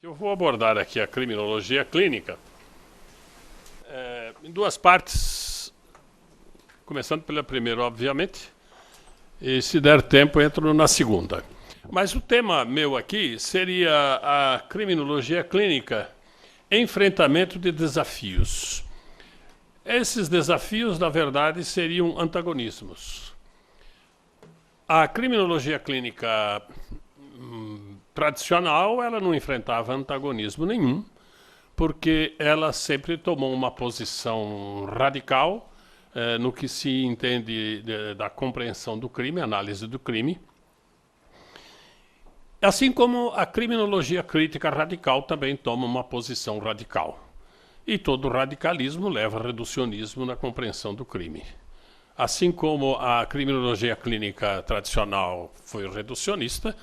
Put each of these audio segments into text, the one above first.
Eu vou abordar aqui a criminologia clínica em duas partes, começando pela primeira, obviamente, e se der tempo entro na segunda. Mas o tema meu aqui seria a criminologia clínica, enfrentamento de desafios. Esses desafios, na verdade, seriam antagonismos. A criminologia clínica tradicional, ela não enfrentava antagonismo nenhum, porque ela sempre tomou uma posição radical no que se entende da compreensão do crime, análise do crime, assim como a criminologia crítica radical também toma uma posição radical. E todo radicalismo leva a reducionismo na compreensão do crime. Assim como a criminologia clínica tradicional foi reducionista,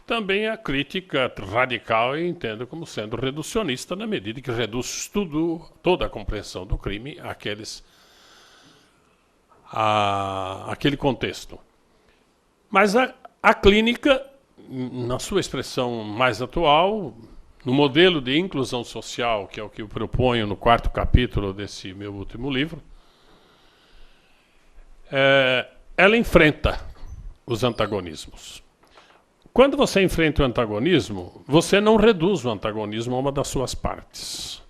também a crítica radical eu entendo como sendo reducionista na medida que reduz toda a compreensão do crime àquele contexto. Mas a clínica, na sua expressão mais atual, no modelo de inclusão social, que é o que eu proponho no 4º capítulo desse meu último livro, ela enfrenta os antagonismos. Quando você enfrenta o antagonismo, você não reduz o antagonismo a uma das suas partes.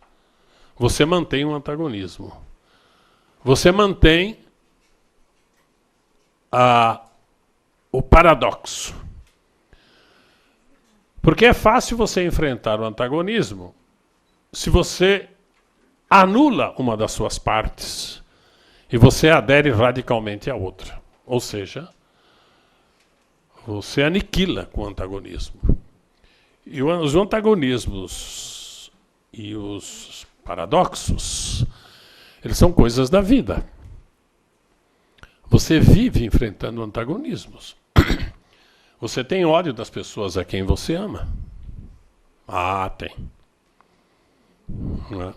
Você mantém o antagonismo. Você mantém o paradoxo. Porque é fácil você enfrentar o antagonismo se você anula uma das suas partes e você adere radicalmente à outra. Ou seja, você aniquila com o antagonismo. E os antagonismos e os paradoxos, eles são coisas da vida. Você vive enfrentando antagonismos. Você tem ódio das pessoas a quem você ama? Ah, tem. Não é?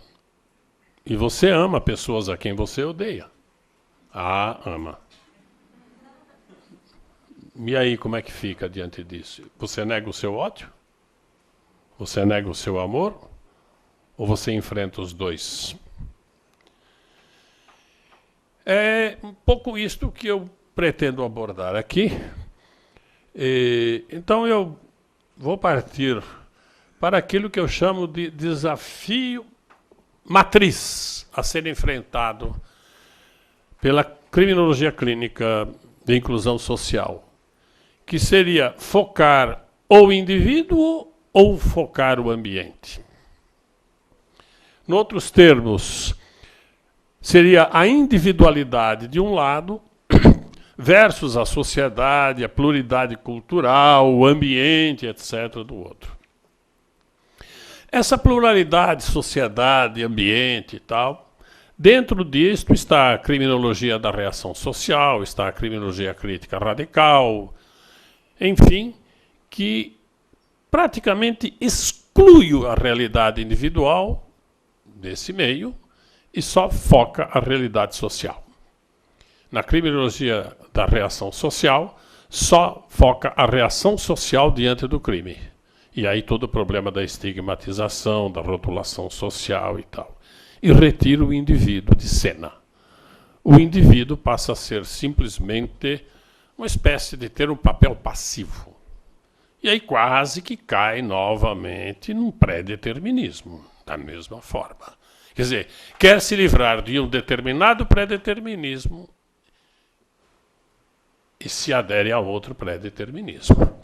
E você ama pessoas a quem você odeia? Ah, ama. E aí, como é que fica diante disso? Você nega o seu ódio? Você nega o seu amor? Ou você enfrenta os dois? É um pouco isto que eu pretendo abordar aqui. Então eu vou partir para aquilo que eu chamo de desafio matriz a ser enfrentado pela criminologia clínica de inclusão social, que seria focar ou o indivíduo ou focar o ambiente. Em outros termos, seria a individualidade de um lado versus a sociedade, a pluralidade cultural, o ambiente, etc., do outro. Essa pluralidade, sociedade, ambiente e tal, dentro disto está a criminologia da reação social, está a criminologia crítica radical, enfim, que praticamente exclui a realidade individual desse meio e só foca a realidade social. Na criminologia da reação social, só foca a reação social diante do crime. E aí todo o problema da estigmatização, da rotulação social e tal. E retira o indivíduo de cena. O indivíduo passa a ser simplesmente uma espécie de ter um papel passivo. E aí quase que cai novamente num pré-determinismo, da mesma forma. Quer dizer, quer se livrar de um determinado pré-determinismo e se adere a outro pré-determinismo.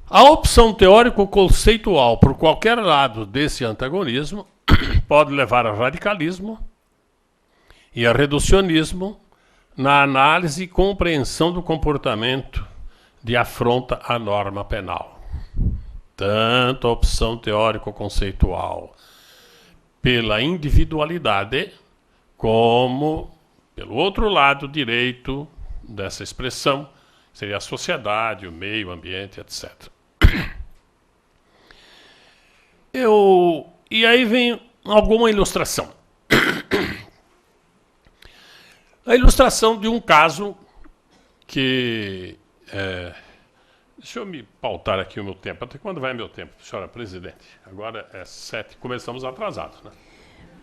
A opção teórico-conceitual por qualquer lado desse antagonismo pode levar a radicalismo e a reducionismo na análise e compreensão do comportamento de afronta à norma penal. Tanto a opção teórico-conceitual pela individualidade, como pelo outro lado direito dessa expressão, seria a sociedade, o meio, o ambiente, etc. E aí vem alguma ilustração. A ilustração de um caso que Deixa eu me pautar aqui o meu tempo. Até quando vai meu tempo, senhora presidente? Agora é 7, começamos atrasados, né?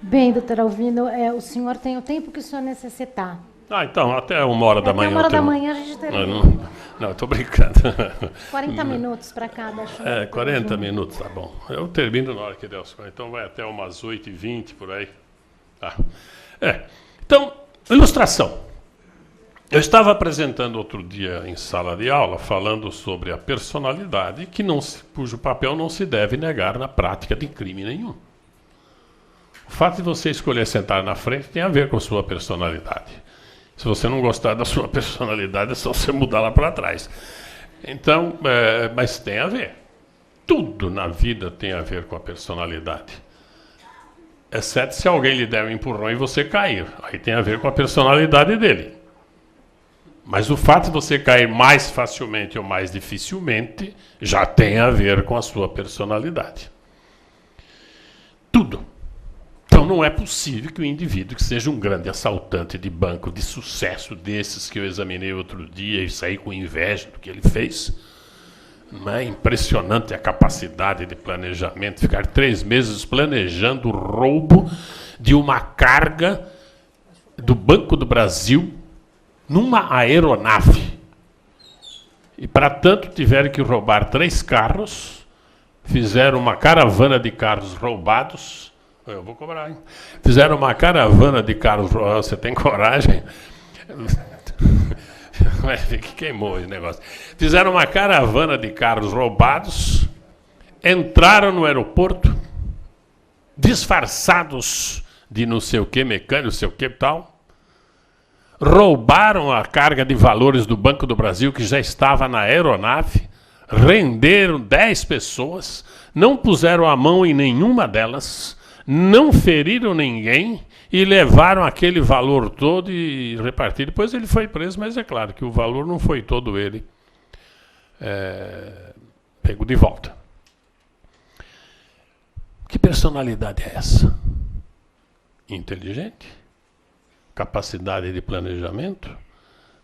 Bem, doutor Alvino, o senhor tem o tempo que o senhor necessitar. Então, até 1h da manhã. Até 1h da tenho... manhã a gente termina. Não, eu tô brincando. 40 minutos para cada, acho. 40 minutos, tá bom. Eu termino na hora que der os 40, então vai até umas 8h20, por aí. Tá. Então, ilustração. Eu estava apresentando outro dia em sala de aula, falando sobre a personalidade, cujo papel não se deve negar na prática de crime nenhum. O fato de você escolher sentar na frente tem a ver com a sua personalidade. Se você não gostar da sua personalidade, é só você mudar lá para trás. Então, mas tem a ver. Tudo na vida tem a ver com a personalidade. Exceto se alguém lhe der um empurrão e você cair. Aí tem a ver com a personalidade dele. Mas o fato de você cair mais facilmente ou mais dificilmente já tem a ver com a sua personalidade. Tudo. Então não é possível que o indivíduo que seja um grande assaltante de banco de sucesso desses que eu examinei outro dia e saí com inveja do que ele fez. Não é impressionante a capacidade de planejamento, ficar 3 meses planejando o roubo de uma carga do Banco do Brasil numa aeronave. E para tanto tiveram que roubar 3 carros, fizeram uma caravana de carros roubados. Eu vou cobrar, hein? Fizeram uma caravana de carros roubados. Você tem coragem? Que queimou esse negócio. Fizeram uma caravana de carros roubados, entraram no aeroporto, disfarçados de não sei o que, mecânico, não sei o que tal. Roubaram a carga de valores do Banco do Brasil, que já estava na aeronave, renderam 10 pessoas, não puseram a mão em nenhuma delas, não feriram ninguém e levaram aquele valor todo e repartiram. Depois ele foi preso, mas é claro que o valor não foi todo ele pego de volta. Que personalidade é essa? Inteligente? Capacidade de planejamento,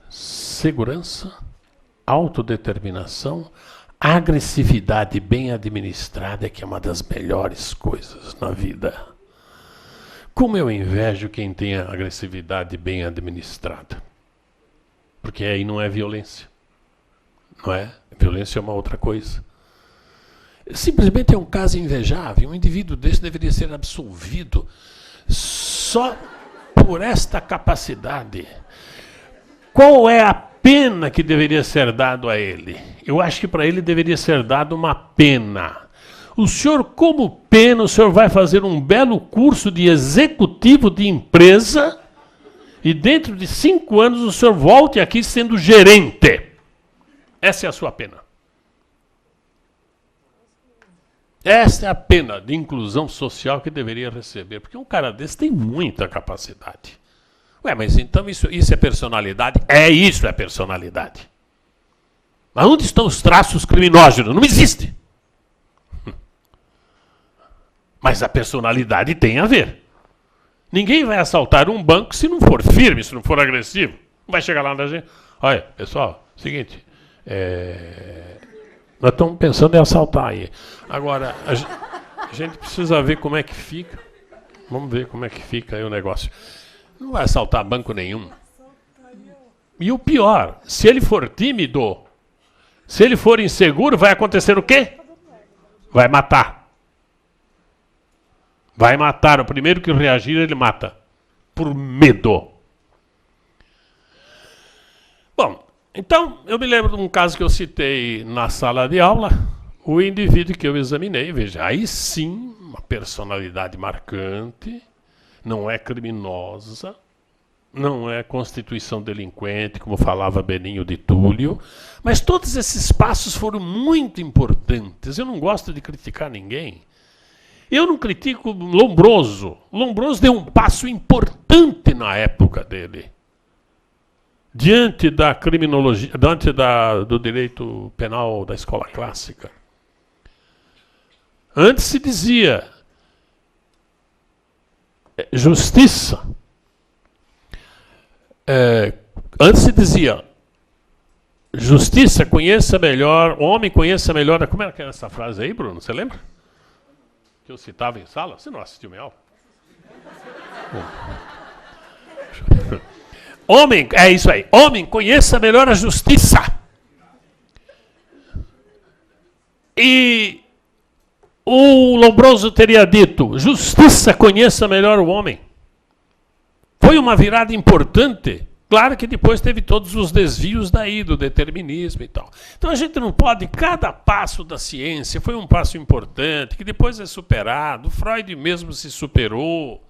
segurança, autodeterminação, agressividade bem administrada, que é uma das melhores coisas na vida. Como eu invejo quem tem a agressividade bem administrada. Porque aí não é violência. Não é? Violência é uma outra coisa. Simplesmente é um caso invejável. Um indivíduo desse deveria ser absolvido só por esta capacidade. Qual é a pena que deveria ser dado a ele? Eu acho que para ele deveria ser dado uma pena. O senhor, como pena, o senhor vai fazer um belo curso de executivo de empresa e dentro de 5 anos o senhor volte aqui sendo gerente. Essa é a sua pena. Essa é a pena de inclusão social que deveria receber, porque um cara desse tem muita capacidade. Ué, mas então isso é personalidade? Isso é personalidade. Mas onde estão os traços criminosos? Não existe. Mas a personalidade tem a ver. Ninguém vai assaltar um banco se não for firme, se não for agressivo. Não vai chegar lá na gente. Olha, pessoal, seguinte, nós estamos pensando em assaltar aí. Agora, a gente precisa ver como é que fica. Vamos ver como é que fica aí o negócio. Não vai assaltar banco nenhum. E o pior, se ele for tímido, se ele for inseguro, vai acontecer o quê? Vai matar. Vai matar. O primeiro que reagir, ele mata. Por medo. Bom, então, eu me lembro de um caso que eu citei na sala de aula. O indivíduo que eu examinei, veja, aí sim, uma personalidade marcante, não é criminosa, não é constituição delinquente, como falava Beninho de Túlio, mas todos esses passos foram muito importantes. Eu não gosto de criticar ninguém. Eu não critico Lombroso. Lombroso deu um passo importante na época dele. Diante da criminologia, diante do direito penal da escola clássica. Antes se dizia justiça. Antes se dizia justiça conheça melhor, homem conheça melhor. Como era que era essa frase aí, Bruno? Você lembra? Que eu citava em sala? Você não assistiu minha aula? Homem, é isso aí. Homem conheça melhor a justiça. E o Lombroso teria dito: justiça conheça melhor o homem. Foi uma virada importante. Claro que depois teve todos os desvios daí, do determinismo e tal. Então a gente não pode, cada passo da ciência foi um passo importante, que depois é superado. Freud mesmo se superou,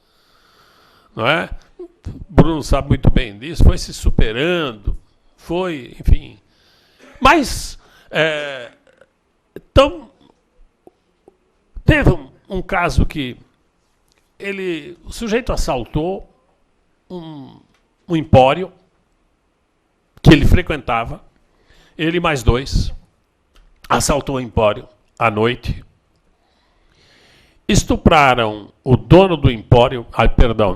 não é? Bruno sabe muito bem disso, foi se superando, foi, enfim. Mas, então, teve um caso que o sujeito assaltou um empório que ele frequentava, ele e mais 2, assaltou o empório à noite, estupraram o dono do empório,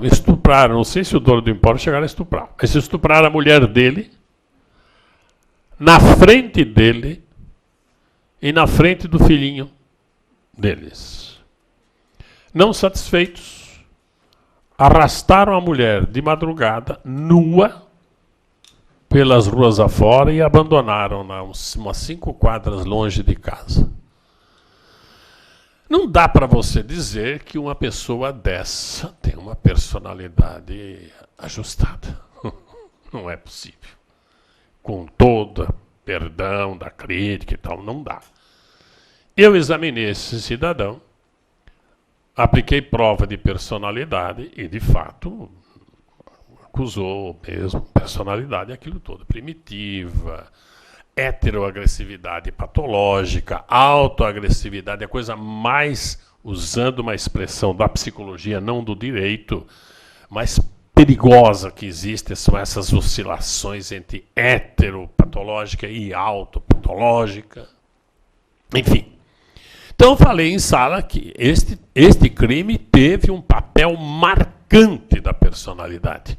estupraram, não sei se o dono do empório chegaram a estuprar, mas estupraram a mulher dele, na frente dele e na frente do filhinho deles. Não satisfeitos, arrastaram a mulher de madrugada, nua, pelas ruas afora e abandonaram-na umas 5 quadras longe de casa. Não dá para você dizer que uma pessoa dessa tem uma personalidade ajustada. Não é possível. Com todo perdão da crítica e tal, não dá. Eu examinei esse cidadão, apliquei prova de personalidade e, de fato, acusou mesmo personalidade, aquilo todo, primitiva, heteroagressividade patológica, autoagressividade, a coisa mais, usando uma expressão da psicologia, não do direito, mais perigosa que existe são essas oscilações entre heteropatológica e autopatológica. Enfim. Então eu falei em sala que este crime teve um papel marcante da personalidade.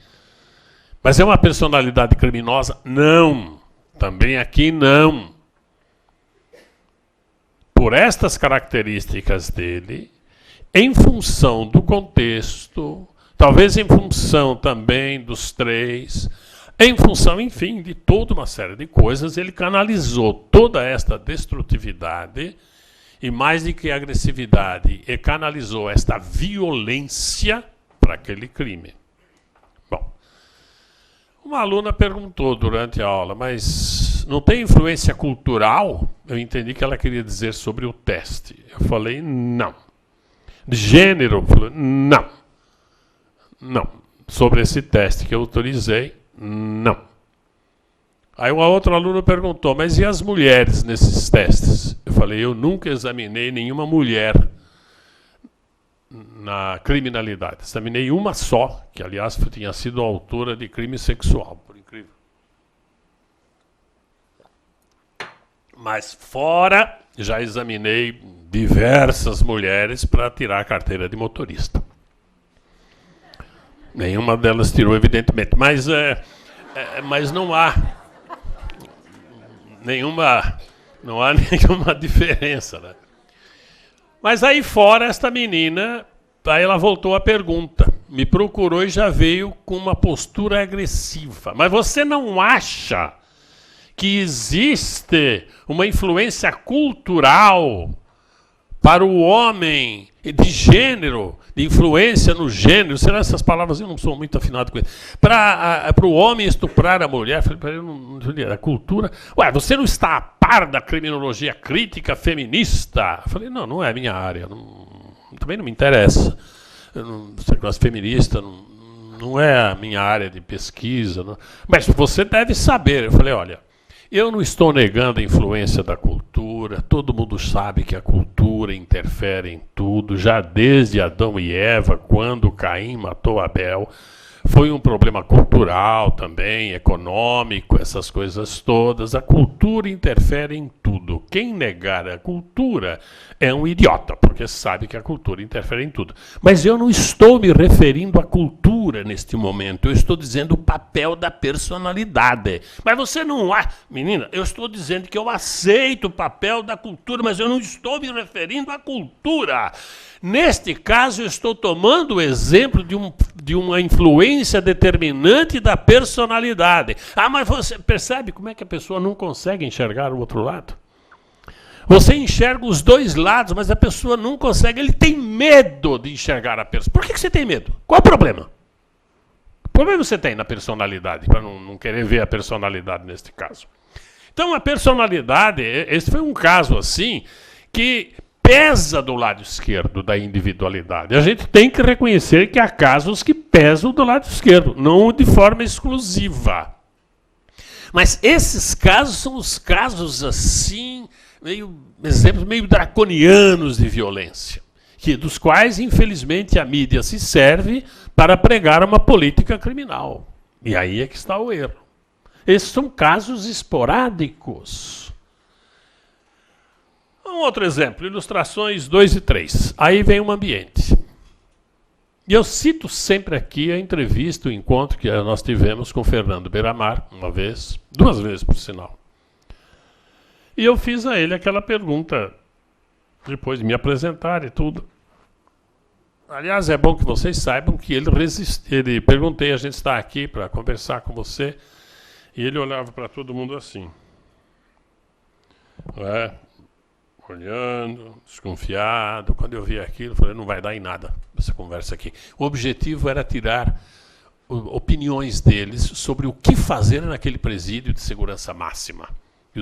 Mas é uma personalidade criminosa? Não. Também aqui não. Por estas características dele, em função do contexto, talvez em função também dos 3, em função, enfim, de toda uma série de coisas, ele canalizou toda esta destrutividade e, mais do que agressividade, ele canalizou esta violência para aquele crime. Bom, uma aluna perguntou durante a aula, mas não tem influência cultural? Eu entendi que ela queria dizer sobre o teste. Eu falei, não. De gênero? Eu falei, não. Não. Sobre esse teste que eu autorizei, não. Aí uma outra aluna perguntou, mas e as mulheres nesses testes? Eu falei, eu nunca examinei nenhuma mulher na criminalidade. Examinei uma só, que aliás tinha sido autora de crime sexual, por incrível. Mas fora, já examinei diversas mulheres para tirar a carteira de motorista. Nenhuma delas tirou, evidentemente, mas não há nenhuma diferença, né? Mas aí fora, esta menina, aí ela voltou à pergunta, me procurou e já veio com uma postura agressiva. Mas você não acha que existe uma influência cultural para o homem de gênero, de influência no gênero, será essas palavras, eu não sou muito afinado com isso, para o homem estuprar a mulher? Falei para ele, a cultura, você não está a par da criminologia crítica feminista? Eu falei, não é minha área, também não me interessa, as feministas, não é a minha área de pesquisa, não. Mas você deve saber. Eu falei, olha, eu não estou negando a influência da cultura, todo mundo sabe que a cultura interfere em tudo, já desde Adão e Eva, quando Caim matou Abel, foi um problema cultural também, econômico, essas coisas todas. A cultura interfere em tudo. quem negar a cultura é um idiota, porque sabe que a cultura interfere em tudo. Mas eu não estou me referindo à cultura neste momento, eu estou dizendo o papel da personalidade. Mas você não... menina, eu estou dizendo que eu aceito o papel da cultura, mas eu não estou me referindo à cultura. Neste caso, eu estou tomando o exemplo de uma influência determinante da personalidade. Mas você percebe como é que a pessoa não consegue enxergar o outro lado? Você enxerga os dois lados, mas a pessoa não consegue. Ele tem medo de enxergar a pessoa. Por que você tem medo? Qual é o problema? Que problema você tem na personalidade, para não querer ver a personalidade neste caso? Então, a personalidade, esse foi um caso assim, que pesa do lado esquerdo da individualidade. A gente tem que reconhecer que há casos que pesam do lado esquerdo, não de forma exclusiva. Mas esses casos são os casos assim, exemplos meio draconianos de violência, dos quais, infelizmente, a mídia se serve para pregar uma política criminal. E aí é que está o erro. Esses são casos esporádicos. Um outro exemplo, ilustrações 2 e 3. Aí vem um ambiente. E eu cito sempre aqui a entrevista, o encontro que nós tivemos com Fernando Beiramar, uma vez, 2 vezes por sinal. E eu fiz a ele aquela pergunta, depois de me apresentar e tudo. Aliás, é bom que vocês saibam que ele perguntei, a gente está aqui para conversar com você, e ele olhava para todo mundo assim. Olhando, desconfiado. Quando eu vi aquilo, eu falei, não vai dar em nada essa conversa aqui. O objetivo era tirar opiniões deles sobre o que fazer naquele presídio de segurança máxima. E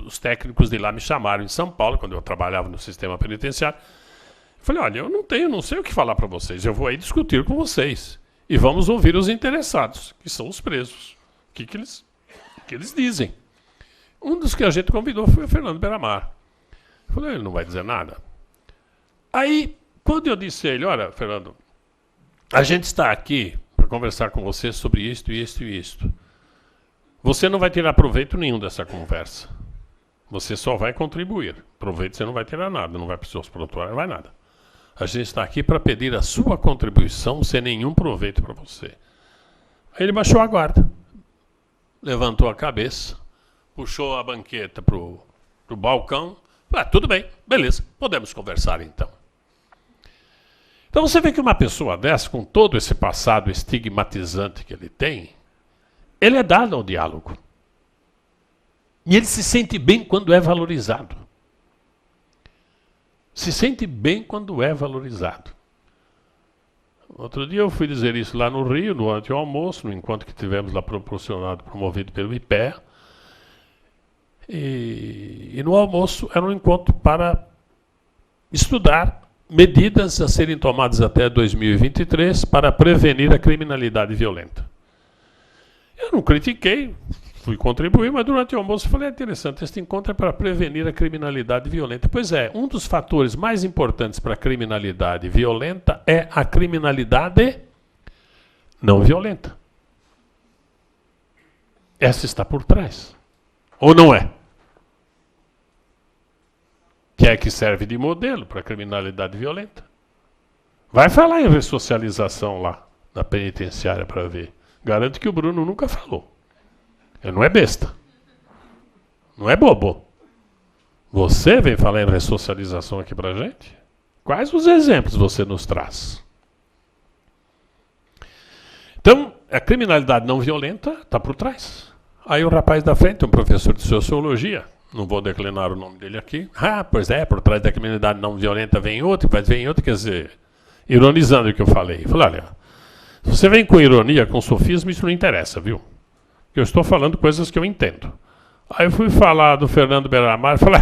os técnicos de lá me chamaram em São Paulo, quando eu trabalhava no sistema penitenciário. Eu falei, olha, eu não sei o que falar para vocês, eu vou aí discutir com vocês. E vamos ouvir os interessados, que são os presos. O que eles dizem. Um dos que a gente convidou foi o Fernando Beiramar. Eu falei, ele não vai dizer nada. Aí, quando eu disse a ele, olha, Fernando, a gente está aqui para conversar com você sobre isto, isto e isto. Você não vai tirar proveito nenhum dessa conversa. Você só vai contribuir. Proveito você não vai tirar nada, não vai para os seus prontuários, não vai nada. A gente está aqui para pedir a sua contribuição sem nenhum proveito para você. Aí ele baixou a guarda, levantou a cabeça, puxou a banqueta para o balcão. Tudo bem, beleza, podemos conversar então. Então você vê que uma pessoa dessa, com todo esse passado estigmatizante que ele tem, ele é dado ao diálogo. E ele se sente bem quando é valorizado. Se sente bem quando é valorizado. Outro dia eu fui dizer isso lá no Rio, durante o almoço, no encontro que tivemos lá promovido pelo IPE. E no almoço era um encontro para estudar medidas a serem tomadas até 2023 para prevenir a criminalidade violenta. Eu não critiquei, fui contribuir, mas durante o almoço falei, é interessante, este encontro é para prevenir a criminalidade violenta. Pois é, um dos fatores mais importantes para a criminalidade violenta é a criminalidade não violenta. Essa está por trás. Ou não é? Que é que serve de modelo para a criminalidade violenta. Vai falar em ressocialização lá, na penitenciária, para ver. Garanto que o Bruno nunca falou. Ele não é besta. Não é bobo. Você vem falar em ressocialização aqui para a gente? Quais os exemplos você nos traz? Então, a criminalidade não violenta está por trás. Aí o rapaz da frente, um professor de sociologia, não vou declinar o nome dele aqui. Pois é, por trás da criminalidade não violenta vem outro, quer dizer, ironizando o que eu falei. Falei, olha, se você vem com ironia, com sofismo, isso não interessa, viu? Eu estou falando coisas que eu entendo. Aí eu fui falar do Fernando Beiramar, falei,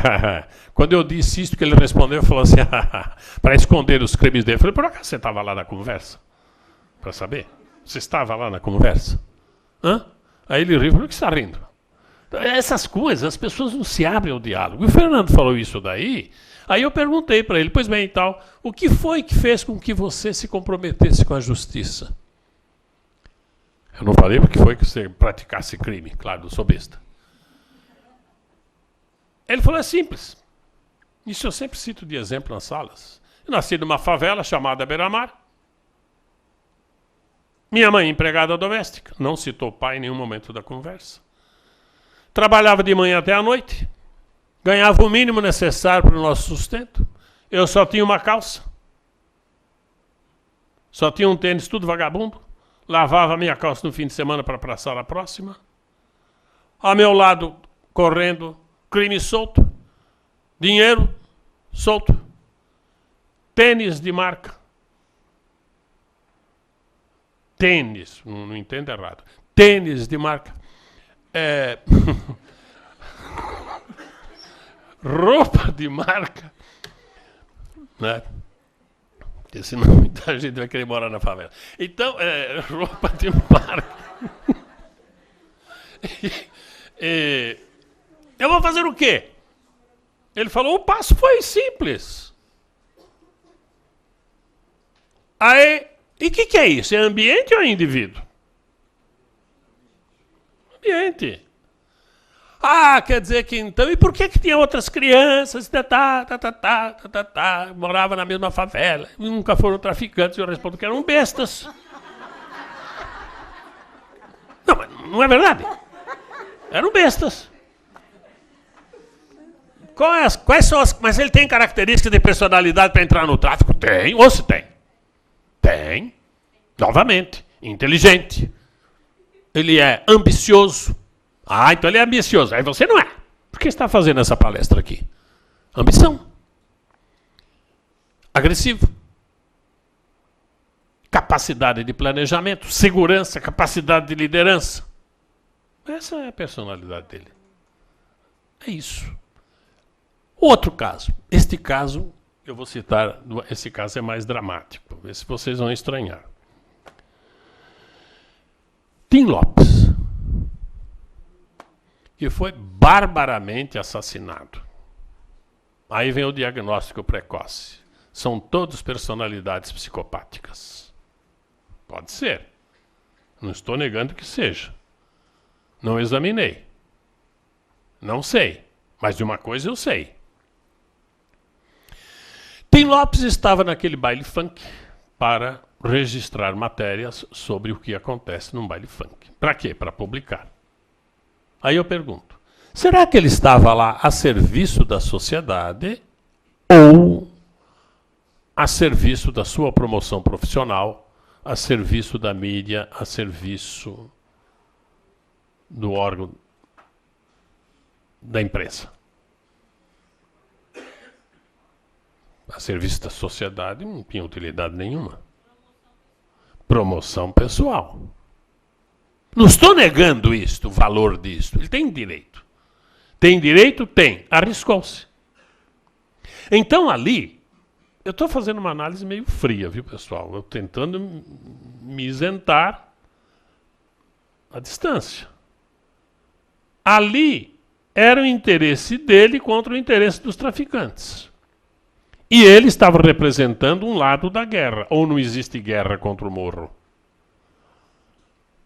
quando eu disse isso que ele respondeu, falou assim, para esconder os crimes dele. Eu falei, por acaso você estava lá na conversa? Para saber? Você estava lá na conversa? Aí ele riu e falou, o que você está rindo? Essas coisas, as pessoas não se abrem ao diálogo. E o Fernando falou isso daí, aí eu perguntei para ele, pois bem e tal, o que foi que fez com que você se comprometesse com a justiça? Eu não falei porque foi que você praticasse crime, claro, eu sou besta. Ele falou, é simples. Isso eu sempre cito de exemplo nas salas. Eu nasci numa favela chamada Beira-Mar. Minha mãe, empregada doméstica, não citou o pai em nenhum momento da conversa. Trabalhava de manhã até à noite. Ganhava o mínimo necessário para o nosso sustento. Eu só tinha uma calça. Só tinha um tênis tudo vagabundo. Lavava a minha calça no fim de semana para passar a próxima. Ao meu lado, correndo, crime solto. Dinheiro solto. Tênis de marca. Tênis, não entendo errado. Tênis de marca. Roupa de marca. Né? Porque senão muita gente vai querer morar na favela. Então, roupa de marca. Eu vou fazer o quê? Ele falou, o passo foi simples. Aí, e o que é isso? É ambiente ou é indivíduo? Ambiente. Ah, quer dizer que então... E por que tinha outras crianças? Morava na mesma favela. E nunca foram traficantes. Eu respondo que eram bestas. Não, mas não é verdade. Eram bestas. Quais são as... Mas ele tem características de personalidade para entrar no tráfico? Tem. Ou se tem? Tem. Novamente. Inteligente. Ele é ambicioso. Ah, então ele é ambicioso. Aí você não é. Por que está fazendo essa palestra aqui? Ambição. Agressivo. Capacidade de planejamento. Segurança. Capacidade de liderança. Essa é a personalidade dele. É isso. Outro caso. Este caso, eu vou citar, esse caso é mais dramático. Vê se vocês vão estranhar. Tim Lopes, que foi barbaramente assassinado. Aí vem o diagnóstico precoce. São todos personalidades psicopáticas. Pode ser. Não estou negando que seja. Não examinei. Não sei. Mas de uma coisa eu sei. Tim Lopes estava naquele baile funk para registrar matérias sobre o que acontece num baile funk. Para quê? Para publicar. Aí eu pergunto, será que ele estava lá a serviço da sociedade ou a serviço da sua promoção profissional, a serviço da mídia, a serviço do órgão da imprensa? A serviço da sociedade não tinha utilidade nenhuma. Promoção pessoal. Não estou negando isto, o valor disto. Ele tem direito. Tem direito? Tem. Arriscou-se. Então ali, eu estou fazendo uma análise meio fria, viu, pessoal? Eu tentando me isentar à distância. Ali era o interesse dele contra o interesse dos traficantes. E ele estava representando um lado da guerra. Ou não existe guerra contra o morro?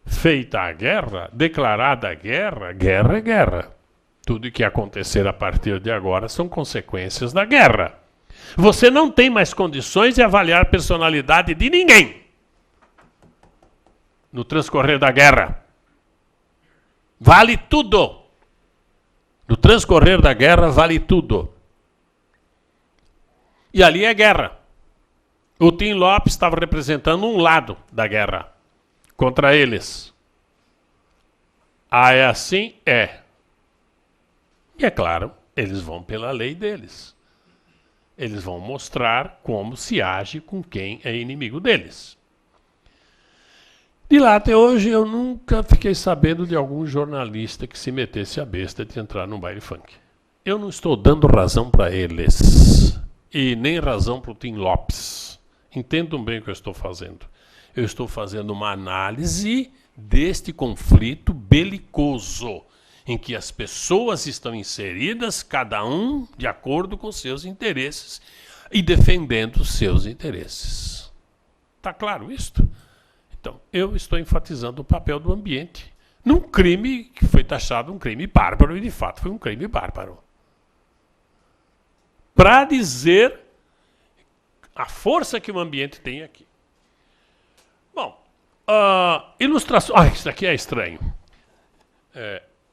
Feita a guerra, declarada a guerra, guerra é guerra. Tudo que acontecer a partir de agora são consequências da guerra. Você não tem mais condições de avaliar a personalidade de ninguém no transcorrer da guerra. Vale tudo. No transcorrer da guerra, vale tudo. E ali é guerra. O Tim Lopes estava representando um lado da guerra contra eles. Ah, é assim? É. E é claro, eles vão pela lei deles. Eles vão mostrar como se age com quem é inimigo deles. De lá até hoje eu nunca fiquei sabendo de algum jornalista que se metesse a besta de entrar num baile funk. Eu não estou dando razão para eles. E nem razão para o Tim Lopes. Entendam bem o que eu estou fazendo. Eu estou fazendo uma análise deste conflito belicoso, em que as pessoas estão inseridas, cada um de acordo com seus interesses, e defendendo seus interesses. Está claro isto? Então, eu estou enfatizando o papel do ambiente num crime que foi taxado um crime bárbaro, e de fato foi um crime bárbaro. para dizer a força que o ambiente tem aqui. Bom, ilustração... isso aqui é estranho.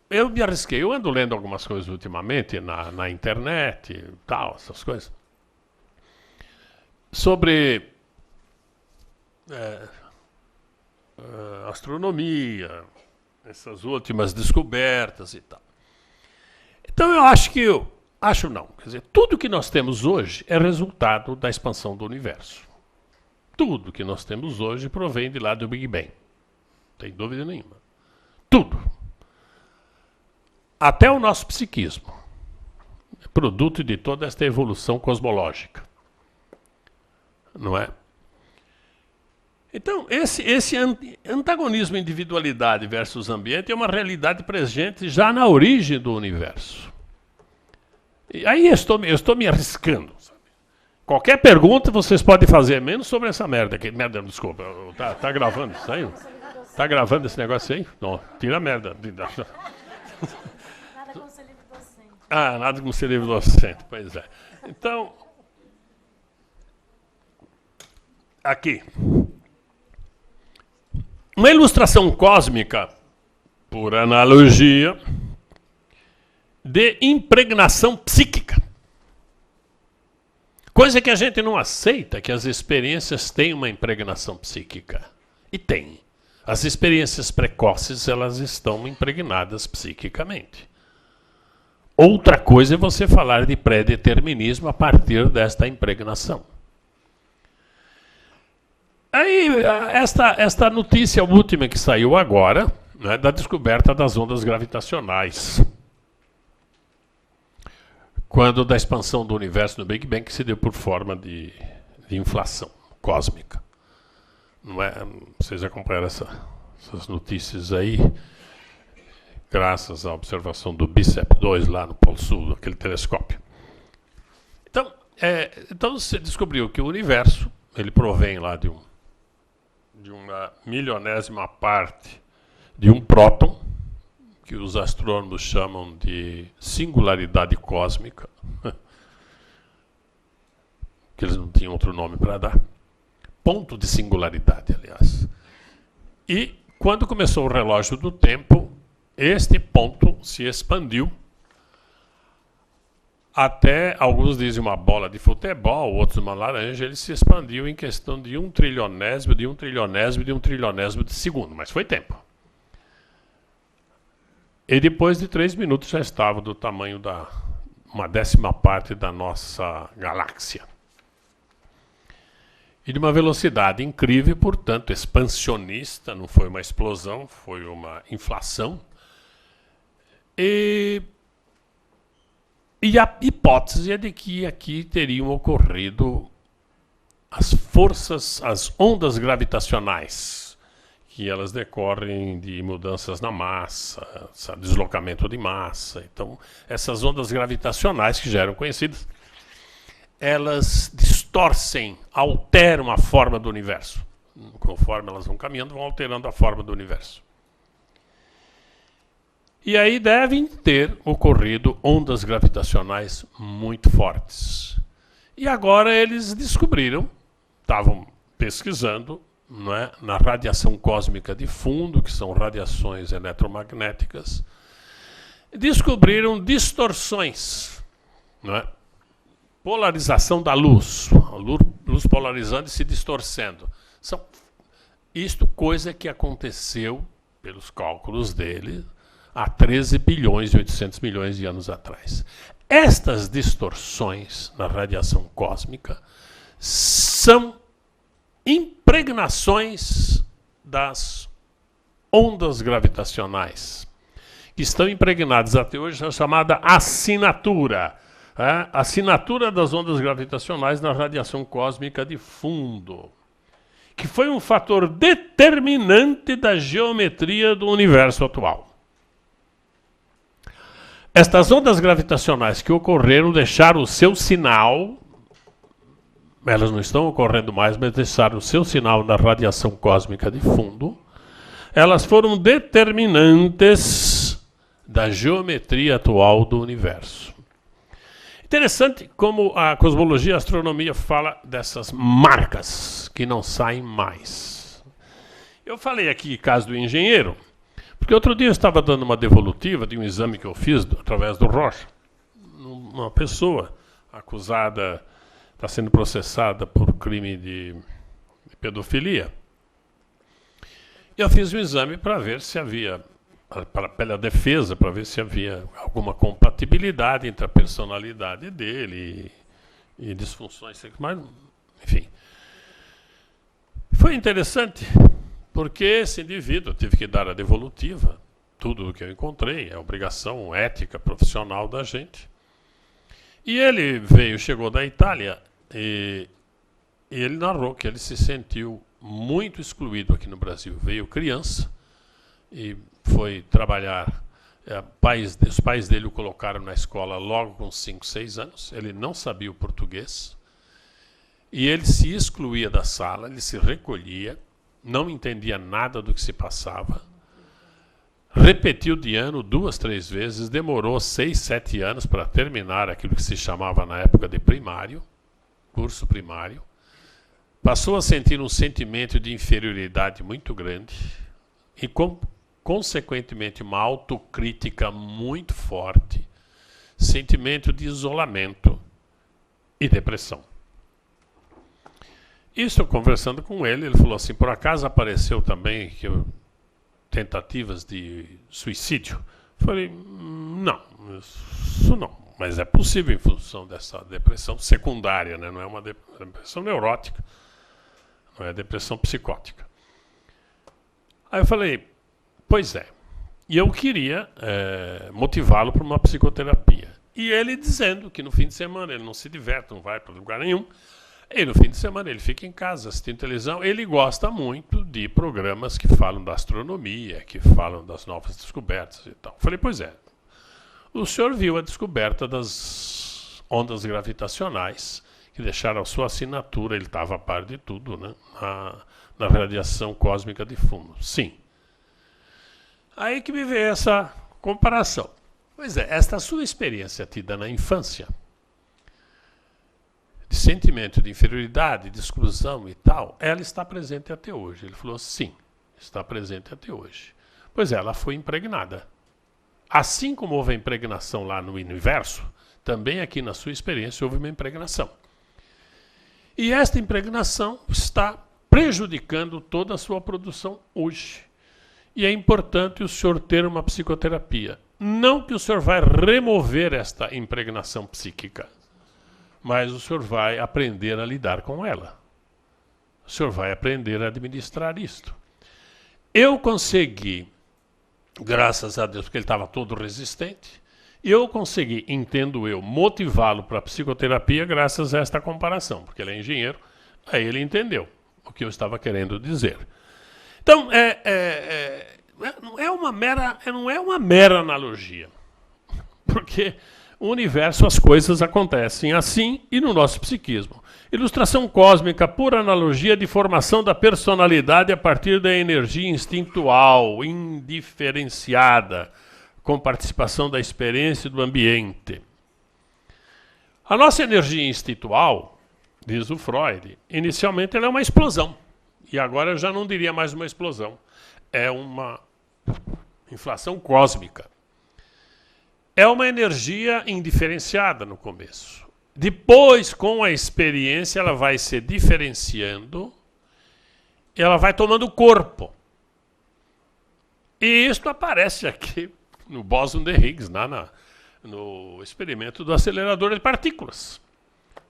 Eu me arrisquei, eu ando lendo algumas coisas ultimamente na internet e tal, essas coisas, sobre astronomia, essas últimas descobertas e tal. Então eu acho quer dizer, tudo que nós temos hoje é resultado da expansão do universo. Tudo que nós temos hoje provém de lá do Big Bang. Não tem dúvida nenhuma. Tudo. Até o nosso psiquismo é produto de toda esta evolução cosmológica. Não é? Então, esse antagonismo individualidade versus ambiente é uma realidade presente já na origem do universo. E aí eu estou me arriscando. Sabe? Qualquer pergunta vocês podem fazer, menos sobre essa merda aqui. Merda, desculpa. Tá gravando isso aí? Tá gravando esse negócio aí? Não, tira a merda. Nada como ser livre docente. Nada como ser livre docente, pois é. Então, aqui. Uma ilustração cósmica, por analogia, de impregnação psíquica. Coisa que a gente não aceita, que as experiências têm uma impregnação psíquica. E tem. As experiências precoces, elas estão impregnadas psiquicamente. Outra coisa é você falar de pré-determinismo a partir desta impregnação. Aí, esta notícia última que saiu agora, né, da descoberta das ondas gravitacionais. Quando da expansão do universo no Big Bang, que se deu por forma de inflação cósmica. Não é? Vocês acompanharam essas notícias aí, graças à observação do BICEP 2 lá no Polo Sul, aquele telescópio. Então você descobriu que o universo, ele provém lá de uma milionésima parte de um próton, que os astrônomos chamam de singularidade cósmica, que eles não tinham outro nome para dar. Ponto de singularidade, aliás. E quando começou o relógio do tempo, este ponto se expandiu até, alguns dizem uma bola de futebol, outros uma laranja, ele se expandiu em questão de 1 trilionésimo, de 1 trilionésimo, de 1 trilionésimo de segundo, mas foi tempo. E depois de 3 minutos já estava do tamanho da uma 10ª parte da nossa galáxia. E de uma velocidade incrível, portanto, expansionista, não foi uma explosão, foi uma inflação. E a hipótese é de que aqui teriam ocorrido as forças, as ondas gravitacionais, que elas decorrem de mudanças na massa, deslocamento de massa. Então, essas ondas gravitacionais, que já eram conhecidas, elas distorcem, alteram a forma do universo. Conforme elas vão caminhando, vão alterando a forma do universo. E aí devem ter ocorrido ondas gravitacionais muito fortes. E agora eles descobriram, estavam pesquisando, não é, na radiação cósmica de fundo, que são radiações eletromagnéticas, descobriram distorções, não é? Polarização da luz, a luz polarizando e se distorcendo. Isto coisa que aconteceu, pelos cálculos dele, há 13 bilhões e 800 milhões de anos atrás. Estas distorções na radiação cósmica são impregnações das ondas gravitacionais, que estão impregnadas até hoje na chamada assinatura. Assinatura das ondas gravitacionais na radiação cósmica de fundo, que foi um fator determinante da geometria do universo atual. Estas ondas gravitacionais que ocorreram deixaram o seu sinal, elas não estão ocorrendo mais, mas deixaram o seu sinal na radiação cósmica de fundo. Elas foram determinantes da geometria atual do universo. Interessante como a cosmologia e a astronomia fala dessas marcas que não saem mais. Eu falei aqui caso do engenheiro, porque outro dia eu estava dando uma devolutiva de um exame que eu fiz através do Rocha. Uma pessoa acusada, está sendo processada por crime de pedofilia. E eu fiz um exame para ver se havia, pela defesa, para ver se havia alguma compatibilidade entre a personalidade dele e disfunções sexuais. Enfim. Foi interessante, porque esse indivíduo teve que dar a devolutiva, tudo o que eu encontrei, é obrigação ética, profissional da gente. E ele chegou da Itália e ele narrou que ele se sentiu muito excluído aqui no Brasil. Veio criança e foi trabalhar. Os pais dele o colocaram na escola logo com 5, 6 anos. Ele não sabia o português. E ele se excluía da sala, ele se recolhia, não entendia nada do que se passava. Repetiu de ano 2, 3 vezes, demorou 6, 7 anos para terminar aquilo que se chamava na época de primário, curso primário. Passou a sentir um sentimento de inferioridade muito grande e, consequentemente, uma autocrítica muito forte, sentimento de isolamento e depressão. Isso, conversando com ele falou assim, por acaso apareceu também tentativas de suicídio? Falei, não, isso não, mas é possível em função dessa depressão secundária, né? Não é uma depressão neurótica, não é depressão psicótica. Aí eu falei, pois é, e eu queria motivá-lo para uma psicoterapia. E ele dizendo que no fim de semana ele não se diverte, não vai para lugar nenhum. E no fim de semana ele fica em casa assistindo televisão. Ele gosta muito de programas que falam da astronomia, que falam das novas descobertas e tal. Falei, pois é, o senhor viu a descoberta das ondas gravitacionais, que deixaram a sua assinatura, ele estava a par de tudo, né, na radiação cósmica de fundo. Sim. Aí que me veio essa comparação. Pois é, esta sua experiência tida na infância, de sentimento de inferioridade, de exclusão e tal, ela está presente até hoje. Ele falou, sim, está presente até hoje. Pois é, ela foi impregnada. Assim como houve a impregnação lá no universo, também aqui na sua experiência houve uma impregnação. E esta impregnação está prejudicando toda a sua produção hoje. E é importante o senhor ter uma psicoterapia. Não que o senhor vai remover esta impregnação psíquica, mas o senhor vai aprender a lidar com ela. O senhor vai aprender a administrar isto. Eu consegui, graças a Deus, porque ele estava todo resistente, eu consegui, entendo eu, motivá-lo para a psicoterapia graças a esta comparação, porque ele é engenheiro, aí ele entendeu o que eu estava querendo dizer. Então, não é uma mera analogia, porque o universo, as coisas acontecem assim e no nosso psiquismo. Ilustração cósmica, por analogia de formação da personalidade a partir da energia instintual, indiferenciada, com participação da experiência e do ambiente. A nossa energia instintual, diz o Freud, inicialmente ela é uma explosão. E agora eu já não diria mais uma explosão. É uma inflação cósmica. É uma energia indiferenciada no começo. Depois, com a experiência, ela vai se diferenciando, ela vai tomando corpo. E isto aparece aqui no bóson de Higgs, no experimento do acelerador de partículas.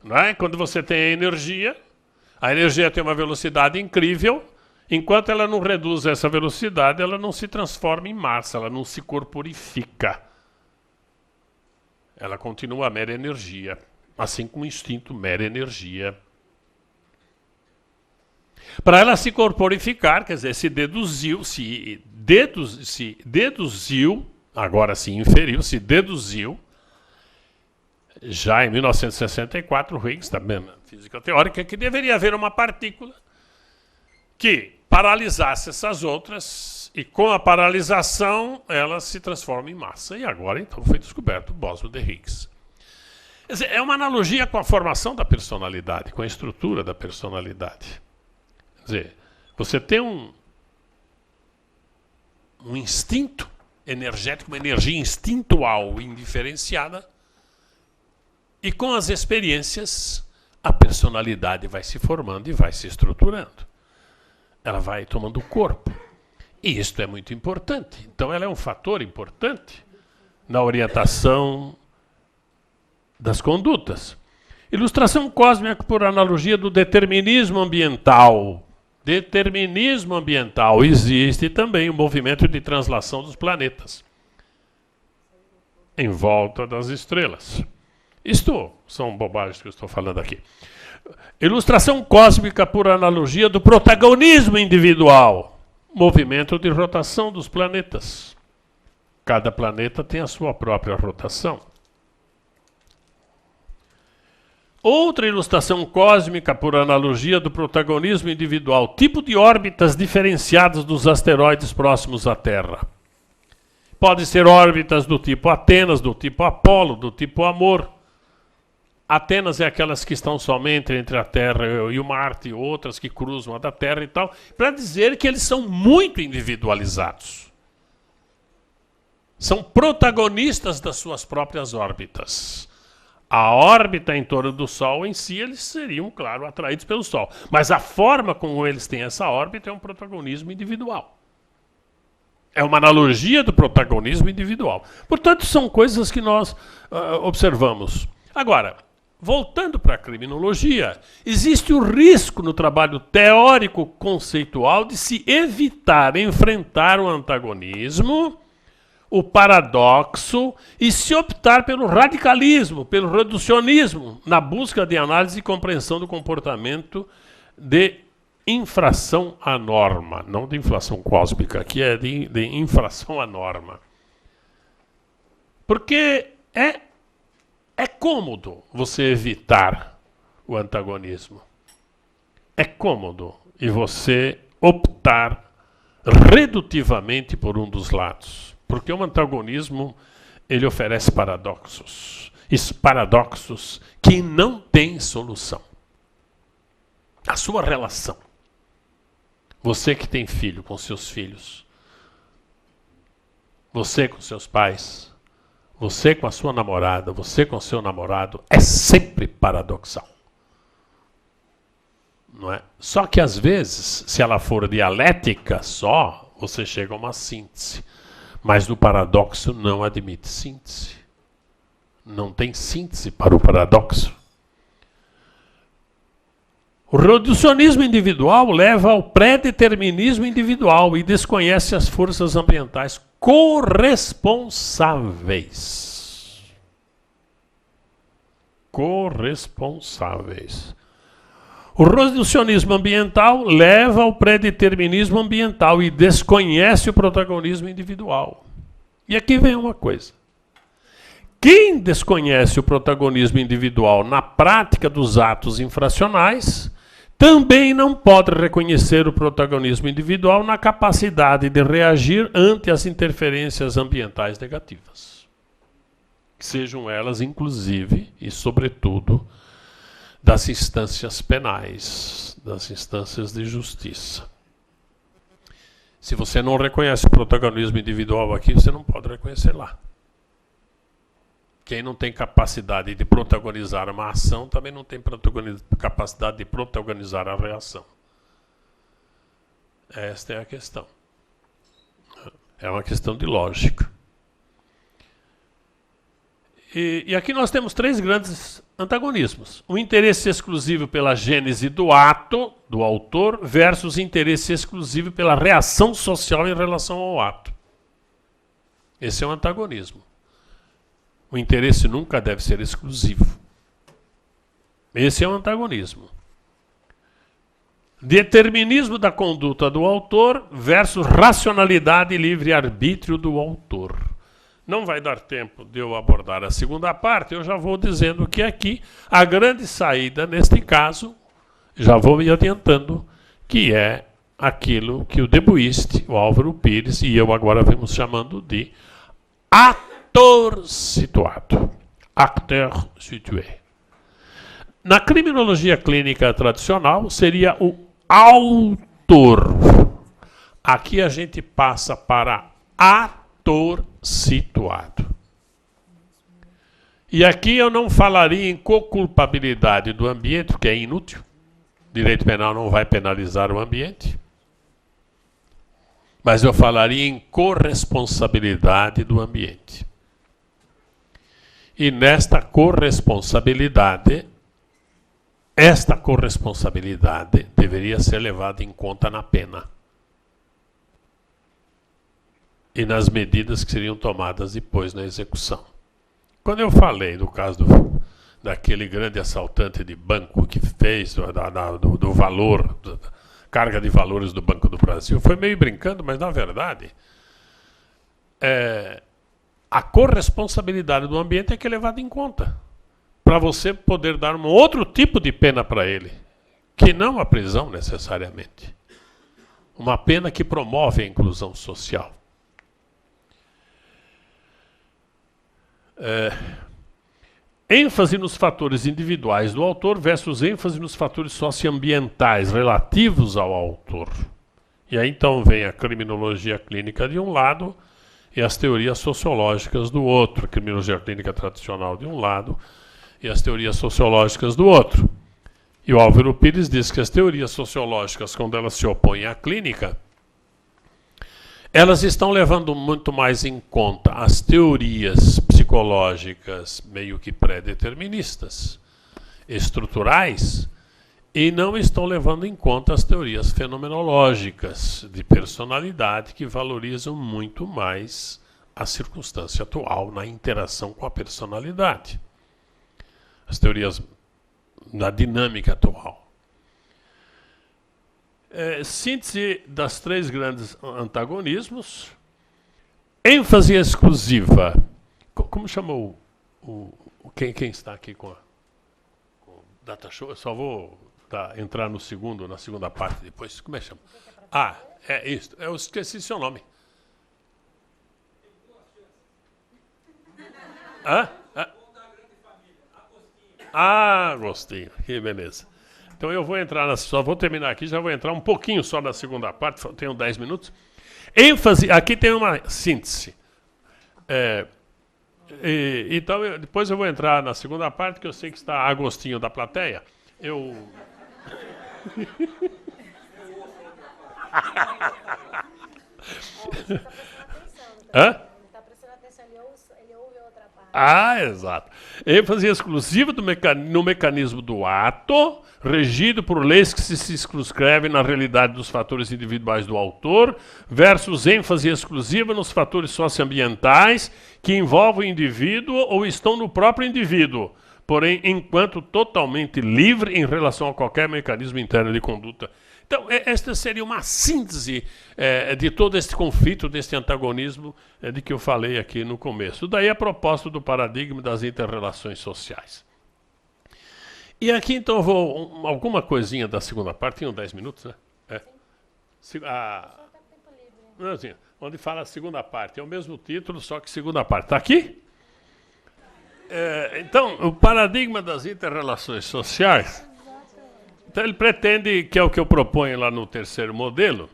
Não é? Quando você tem a energia tem uma velocidade incrível, enquanto ela não reduz essa velocidade, ela não se transforma em massa, ela não se corporifica. Ela continua mera energia, assim como o instinto mera energia. Para ela se corporificar, quer dizer, se deduziu, agora se inferiu, se deduziu, já em 1964, Higgs, também na física teórica, que deveria haver uma partícula que paralisasse essas outras e com a paralisação ela se transforma em massa. E agora, então, foi descoberto o bóson de Higgs. Quer dizer, é uma analogia com a formação da personalidade, com a estrutura da personalidade. Quer dizer, você tem um instinto energético, uma energia instintual indiferenciada, e com as experiências a personalidade vai se formando e vai se estruturando. Ela vai tomando corpo. E isto é muito importante. Então ela é um fator importante na orientação das condutas. Ilustração cósmica por analogia do determinismo ambiental. Determinismo ambiental. Existe também o movimento de translação dos planetas em volta das estrelas. Isto são bobagens que eu estou falando aqui. Ilustração cósmica por analogia do protagonismo individual. Movimento de rotação dos planetas. Cada planeta tem a sua própria rotação. Outra ilustração cósmica por analogia do protagonismo individual. Tipo de órbitas diferenciadas dos asteroides próximos à Terra. Pode ser órbitas do tipo Atenas, do tipo Apolo, do tipo Amor. Atenas é aquelas que estão somente entre a Terra e o Marte, outras que cruzam a da Terra e tal, para dizer que eles são muito individualizados. São protagonistas das suas próprias órbitas. A órbita em torno do Sol em si, eles seriam, claro, atraídos pelo Sol. Mas a forma como eles têm essa órbita é um protagonismo individual. É uma analogia do protagonismo individual. Portanto, são coisas que nós observamos. Agora, voltando para a criminologia, existe o risco no trabalho teórico-conceitual de se evitar enfrentar o antagonismo, o paradoxo, e se optar pelo radicalismo, pelo reducionismo, na busca de análise e compreensão do comportamento de infração à norma. Não de inflação cósmica, aqui é de infração à norma. Porque é cômodo você evitar o antagonismo. É cômodo e você optar redutivamente por um dos lados. Porque o antagonismo, ele oferece paradoxos. Paradoxos que não têm solução. A sua relação. Você que tem filho com seus filhos. Você com seus pais. Você com a sua namorada, você com o seu namorado, é sempre paradoxal. Não é? Só que às vezes, se ela for dialética só, você chega a uma síntese. Mas no paradoxo não admite síntese. Não tem síntese para o paradoxo. O reducionismo individual leva ao pré-determinismo individual e desconhece as forças ambientais corresponsáveis. Corresponsáveis. O reducionismo ambiental leva ao pré-determinismo ambiental e desconhece o protagonismo individual. E aqui vem uma coisa. Quem desconhece o protagonismo individual na prática dos atos infracionais também não pode reconhecer o protagonismo individual na capacidade de reagir ante as interferências ambientais negativas. Sejam elas, inclusive, e sobretudo, das instâncias penais, das instâncias de justiça. Se você não reconhece o protagonismo individual aqui, você não pode reconhecer lá. Quem não tem capacidade de protagonizar uma ação, também não tem capacidade de protagonizar a reação. Esta é a questão. É uma questão de lógica. E aqui nós temos três grandes antagonismos. O interesse exclusivo pela gênese do ato, do autor, versus interesse exclusivo pela reação social em relação ao ato. Esse é o antagonismo. O interesse nunca deve ser exclusivo. Esse é o antagonismo. Determinismo da conduta do autor versus racionalidade e livre-arbítrio do autor. Não vai dar tempo de eu abordar a segunda parte, eu já vou dizendo que aqui a grande saída, neste caso, já vou me adiantando, que é aquilo que o Debuiste, o Álvaro Pires e eu agora vamos chamando de ator situado. acteur situé. Na criminologia clínica tradicional, seria o autor. Aqui a gente passa para ator situado. E aqui eu não falaria em coculpabilidade do ambiente, porque é inútil. Direito penal não vai penalizar o ambiente. Mas eu falaria em corresponsabilidade do ambiente. E nesta corresponsabilidade, esta corresponsabilidade deveria ser levada em conta na pena. E nas medidas que seriam tomadas depois na execução. Quando eu falei do caso daquele grande assaltante de banco que fez do valor, da carga de valores do Banco do Brasil, foi meio brincando, mas na verdade a corresponsabilidade do ambiente é que é levada em conta para você poder dar um outro tipo de pena para ele, que não a prisão necessariamente. Uma pena que promove a inclusão social. ênfase nos fatores individuais do autor versus ênfase nos fatores socioambientais relativos ao autor. E aí então vem a criminologia clínica de um lado e as teorias sociológicas do outro. A criminologia clínica tradicional de um lado e as teorias sociológicas do outro. E o Álvaro Pires diz que as teorias sociológicas, quando elas se opõem à clínica, elas estão levando muito mais em conta as teorias psicológicas meio que pré-deterministas, estruturais, e não estão levando em conta as teorias fenomenológicas de personalidade que valorizam muito mais a circunstância atual na interação com a personalidade. As teorias da dinâmica atual. Síntese das três grandes antagonismos. ênfase exclusiva. Como chamou quem está aqui com o Data Show? Eu só vou entrar na segunda parte depois. Como é que chama? É isso. Eu esqueci seu nome. Agostinho. Que beleza. Então eu vou entrar, só vou terminar aqui, já vou entrar um pouquinho só na segunda parte, tenho 10 minutos. ênfase, aqui tem uma síntese. Então, depois eu vou entrar na segunda parte, que eu sei que está Agostinho da plateia. Hã? Exato. ênfase exclusiva no mecanismo do ato, regido por leis que se circunscrevem na realidade dos fatores individuais do autor, versus ênfase exclusiva nos fatores socioambientais que envolvem o indivíduo ou estão no próprio indivíduo, porém, enquanto totalmente livre em relação a qualquer mecanismo interno de conduta. Então, esta seria uma síntese de todo este conflito, deste antagonismo de que eu falei aqui no começo. Daí a proposta do paradigma das interrelações sociais. E aqui, então, eu vou... alguma coisinha da segunda parte, tenho 10 minutos, né? Onde fala a segunda parte. É o mesmo título, só que segunda parte. Está aqui? Então, o paradigma das interrelações sociais... Então ele pretende, que é o que eu proponho lá no terceiro modelo,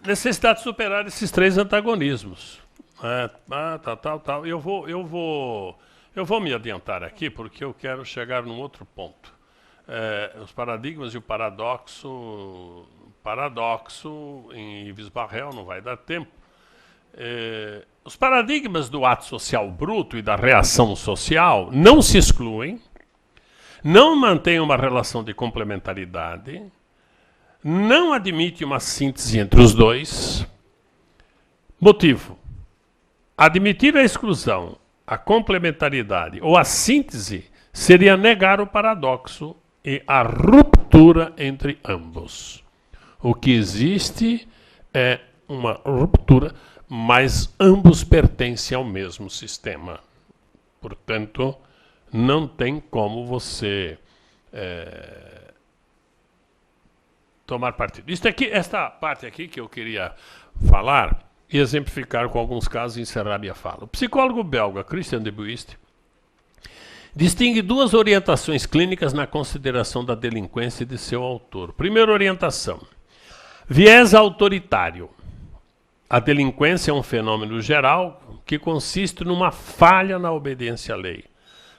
necessidade de superar esses três antagonismos. Eu vou me adiantar aqui porque eu quero chegar num outro ponto. Os paradigmas e o paradoxo em Yves Barrel, não vai dar tempo. Os paradigmas do ato social bruto e da reação social não se excluem, não mantém uma relação de complementaridade, não admite uma síntese entre os dois. Motivo: admitir a exclusão, a complementaridade ou a síntese seria negar o paradoxo e a ruptura entre ambos. O que existe é uma ruptura, mas ambos pertencem ao mesmo sistema. Portanto, não tem como você tomar partido. Esta parte aqui que eu queria falar e exemplificar com alguns casos e encerrar minha fala. O psicólogo belga Christian de Buist distingue duas orientações clínicas na consideração da delinquência de seu autor. Primeira orientação: viés autoritário. A delinquência é um fenômeno geral que consiste numa falha na obediência à lei.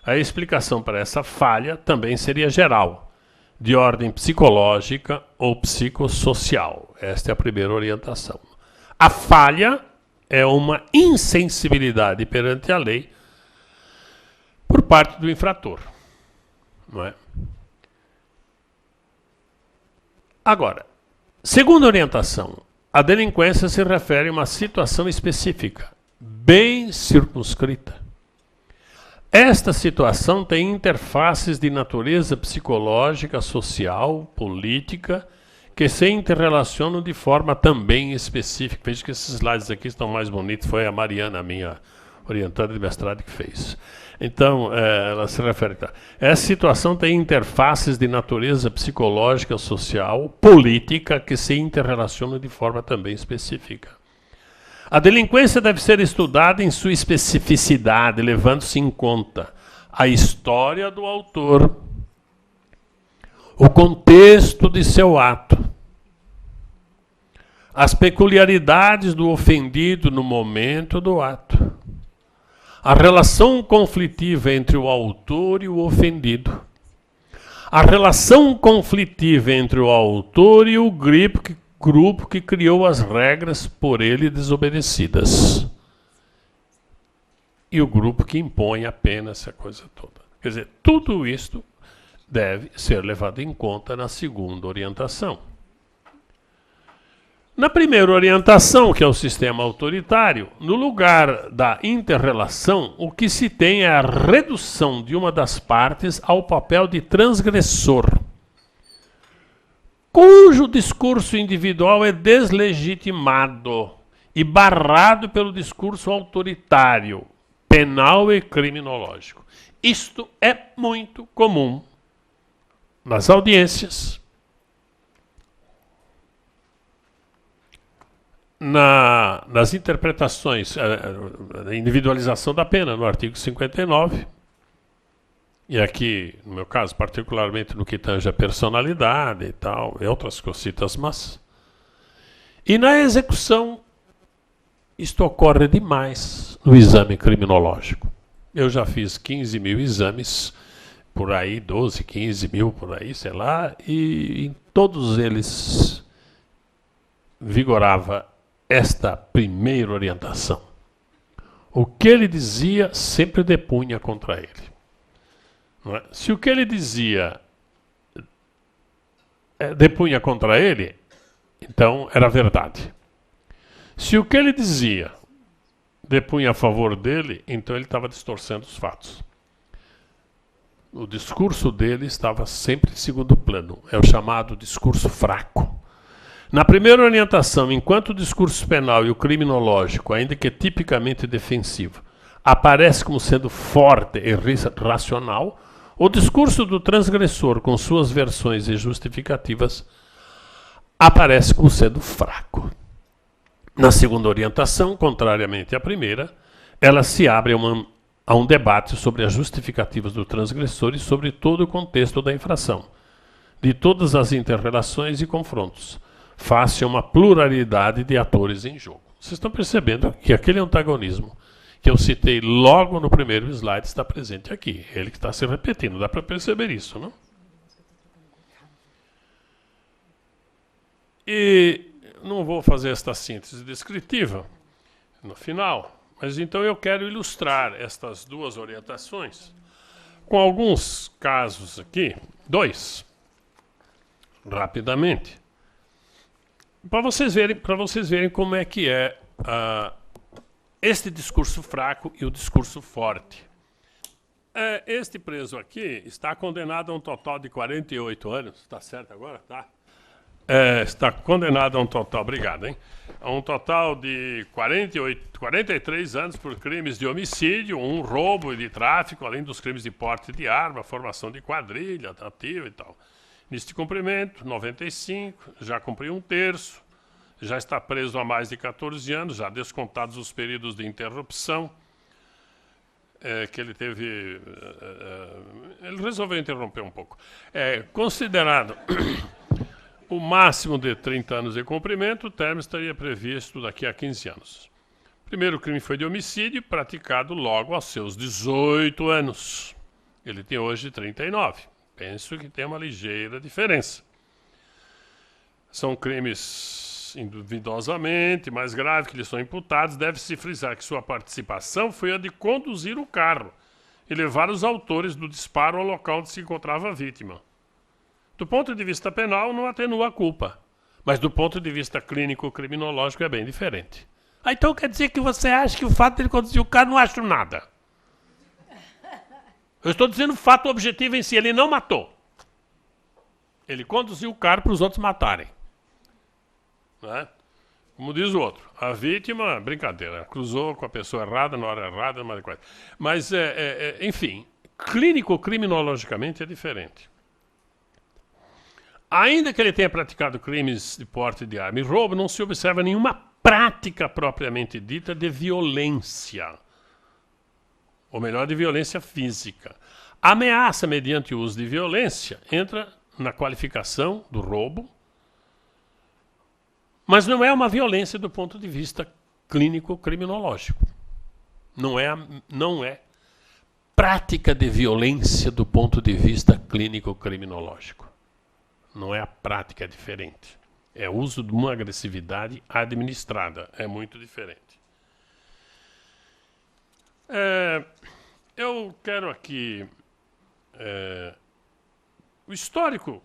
A explicação para essa falha também seria geral, de ordem psicológica ou psicossocial. Esta é a primeira orientação. A falha é uma insensibilidade perante a lei por parte do infrator. Não é? Agora, segunda orientação, a delinquência se refere a uma situação específica, bem circunscrita. Esta situação tem interfaces de natureza psicológica, social, política, que se interrelacionam de forma também específica. Veja que esses slides aqui estão mais bonitos, foi a Mariana, minha orientanda de mestrado, que fez. Então, ela se refere a... Essa situação tem interfaces de natureza psicológica, social, política, que se interrelacionam de forma também específica. A delinquência deve ser estudada em sua especificidade, levando-se em conta a história do autor, o contexto de seu ato, as peculiaridades do ofendido no momento do ato, a relação conflitiva entre o autor e o ofendido, a relação conflitiva entre o autor e o grupo que criou as regras por ele desobedecidas, e o grupo que impõe a pena, essa coisa toda. Quer dizer, tudo isto deve ser levado em conta na segunda orientação. Na primeira orientação, que é o sistema autoritário, no lugar da inter-relação, o que se tem é a redução de uma das partes ao papel de transgressor, cujo discurso individual é deslegitimado e barrado pelo discurso autoritário, penal e criminológico. Isto é muito comum nas audiências, nas interpretações, a individualização da pena, no artigo 59, e aqui, no meu caso, particularmente no que tange a personalidade e tal, e outras cositas, mas... E na execução, isto ocorre demais no exame criminológico. Eu já fiz 15 mil exames, por aí, 12, 15 mil, por aí, sei lá, e em todos eles vigorava esta primeira orientação. O que ele dizia sempre depunha contra ele. Não é? Se o que ele dizia depunha contra ele, então era verdade. Se o que ele dizia depunha a favor dele, então ele estava distorcendo os fatos. O discurso dele estava sempre em segundo plano. É o chamado discurso fraco. Na primeira orientação, enquanto o discurso penal e o criminológico, ainda que tipicamente defensivo, aparece como sendo forte e racional, o discurso do transgressor, com suas versões e justificativas, aparece como sendo fraco. Na segunda orientação, contrariamente à primeira, ela se abre a um debate sobre as justificativas do transgressor e sobre todo o contexto da infração, de todas as inter-relações e confrontos, face a uma pluralidade de atores em jogo. Vocês estão percebendo que aquele antagonismo que eu citei logo no primeiro slide está presente aqui. Ele que está se repetindo. Dá para perceber isso, não? E não vou fazer esta síntese descritiva no final, mas então eu quero ilustrar estas duas orientações com alguns casos aqui, dois, rapidamente, para vocês verem como é que é este discurso fraco e o discurso forte. Este preso aqui está condenado a um total de 48 anos, está certo agora? Tá. Está condenado a um total, obrigado, hein? A um total de 43 anos por crimes de homicídio, um roubo e de tráfico, além dos crimes de porte de arma, formação de quadrilha, ativa e tal. Neste cumprimento, 95, já cumpriu um terço, já está preso há mais de 14 anos, já descontados os períodos de interrupção que ele teve. Ele resolveu interromper um pouco. Considerado o máximo de 30 anos de cumprimento, o término estaria previsto daqui a 15 anos. O primeiro crime foi de homicídio, praticado logo aos seus 18 anos. Ele tem hoje 39. Penso que tem uma ligeira diferença. São crimes duvidosamente mais graves que lhe são imputados. Deve-se frisar que sua participação foi a de conduzir o carro e levar os autores do disparo ao local onde se encontrava a vítima. Do ponto de vista penal, não atenua a culpa, mas do ponto de vista clínico-criminológico é bem diferente. Então quer dizer que você acha que o fato de ele conduzir o carro não acho nada? Eu estou dizendo o fato objetivo em si, ele não matou. Ele conduziu o carro para os outros matarem. Né? Como diz o outro, a vítima, brincadeira, cruzou com a pessoa errada, na hora errada, mas enfim, clínico-criminologicamente é diferente. Ainda que ele tenha praticado crimes de porte de arma e roubo, não se observa nenhuma prática propriamente dita de violência. Ou melhor, de violência física. A ameaça mediante o uso de violência entra na qualificação do roubo, mas não é uma violência do ponto de vista clínico-criminológico. Não é prática de violência do ponto de vista clínico-criminológico. Não é a prática, é diferente. É o uso de uma agressividade administrada. É muito diferente. Eu quero aqui... o histórico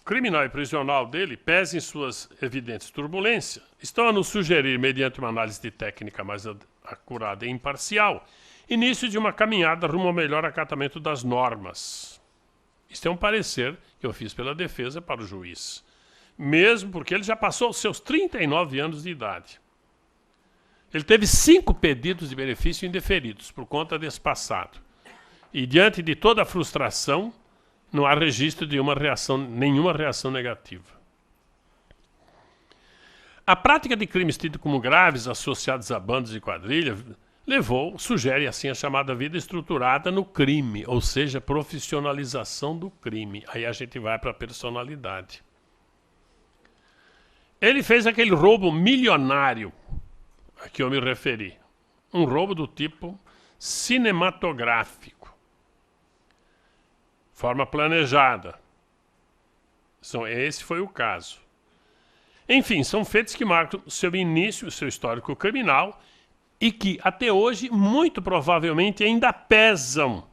criminal e prisional dele, pese em suas evidentes turbulências, estão a nos sugerir, mediante uma análise de técnica mais acurada e imparcial, início de uma caminhada rumo ao melhor acatamento das normas. Isto é um parecer que eu fiz pela defesa para o juiz. Mesmo porque ele já passou os seus 39 anos de idade. Ele teve 5 pedidos de benefício indeferidos por conta desse passado. E diante de toda a frustração, não há registro de nenhuma reação negativa. A prática de crimes tidos como graves associados a bandos e quadrilhas sugere assim a chamada vida estruturada no crime, ou seja, profissionalização do crime. Aí a gente vai para a personalidade. Ele fez aquele roubo milionário a que eu me referi. Um roubo do tipo cinematográfico. Forma planejada. Esse foi o caso. Enfim, são feitos que marcam seu início, seu histórico criminal e que, até hoje, muito provavelmente ainda pesam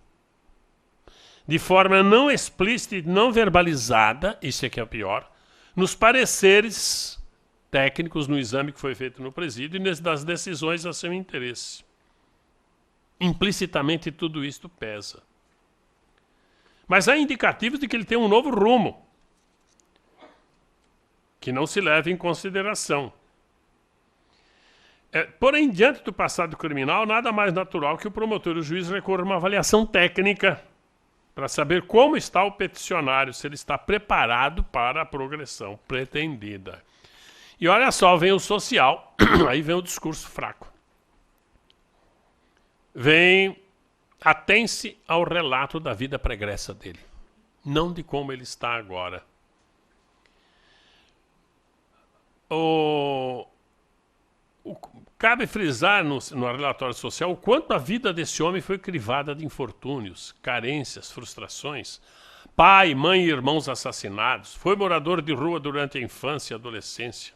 de forma não explícita e não verbalizada, isso é que é o pior, nos pareceres técnicos no exame que foi feito no presídio e das decisões a seu interesse. Implicitamente tudo isto pesa. Mas há indicativos de que ele tem um novo rumo, que não se leva em consideração. Porém, diante do passado criminal, nada mais natural que o promotor e o juiz recorram a uma avaliação técnica para saber como está o peticionário, se ele está preparado para a progressão pretendida. E olha só, vem o social, aí vem o discurso fraco. Atém-se ao relato da vida pregressa dele, não de como ele está agora. Cabe frisar no relatório social o quanto a vida desse homem foi crivada de infortúnios, carências, frustrações. Pai, mãe e irmãos assassinados. Foi morador de rua durante a infância e adolescência.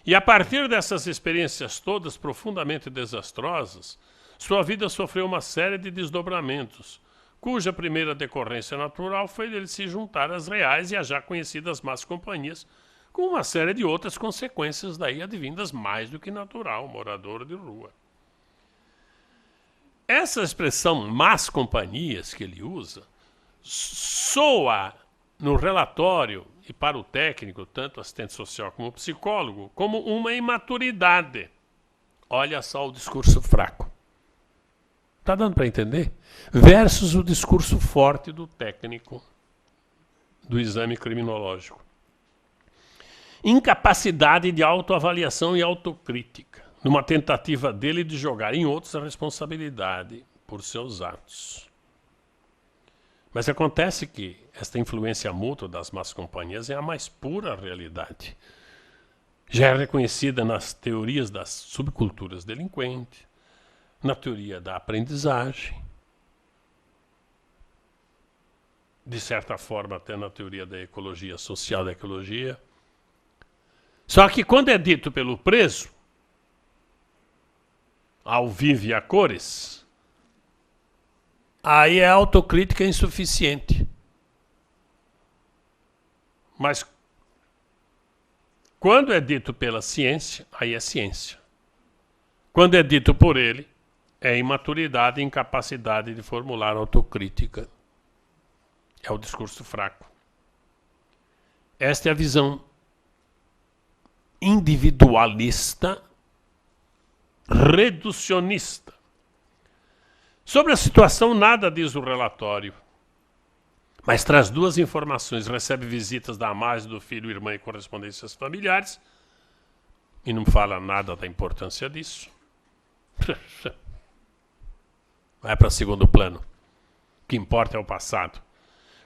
E a partir dessas experiências todas profundamente desastrosas, sua vida sofreu uma série de desdobramentos, cuja primeira decorrência natural foi dele se juntar às reais e às já conhecidas más companhias, com uma série de outras consequências daí advindas mais do que natural, morador de rua. Essa expressão más companhias que ele usa soa no relatório e para o técnico, tanto assistente social como psicólogo, como uma imaturidade. Olha só o discurso fraco. Está dando para entender? Versus o discurso forte do técnico do exame criminológico. incapacidade de autoavaliação e autocrítica, numa tentativa dele de jogar em outros a responsabilidade por seus atos. Mas acontece que esta influência mútua das más companhias é a mais pura realidade. Já é reconhecida nas teorias das subculturas delinquentes, na teoria da aprendizagem, de certa forma até na teoria da ecologia social, da ecologia. Só que quando é dito pelo preso, ao vivo e a cores, aí a autocrítica é insuficiente. Mas quando é dito pela ciência, aí é ciência. Quando é dito por ele, é imaturidade e incapacidade de formular autocrítica. É o discurso fraco. Esta é a visão individualista, reducionista. Sobre a situação, nada diz o relatório, mas traz duas informações. Recebe visitas da amada, do filho, irmã e correspondências familiares, e não fala nada da importância disso. Vai para segundo plano. O que importa é o passado.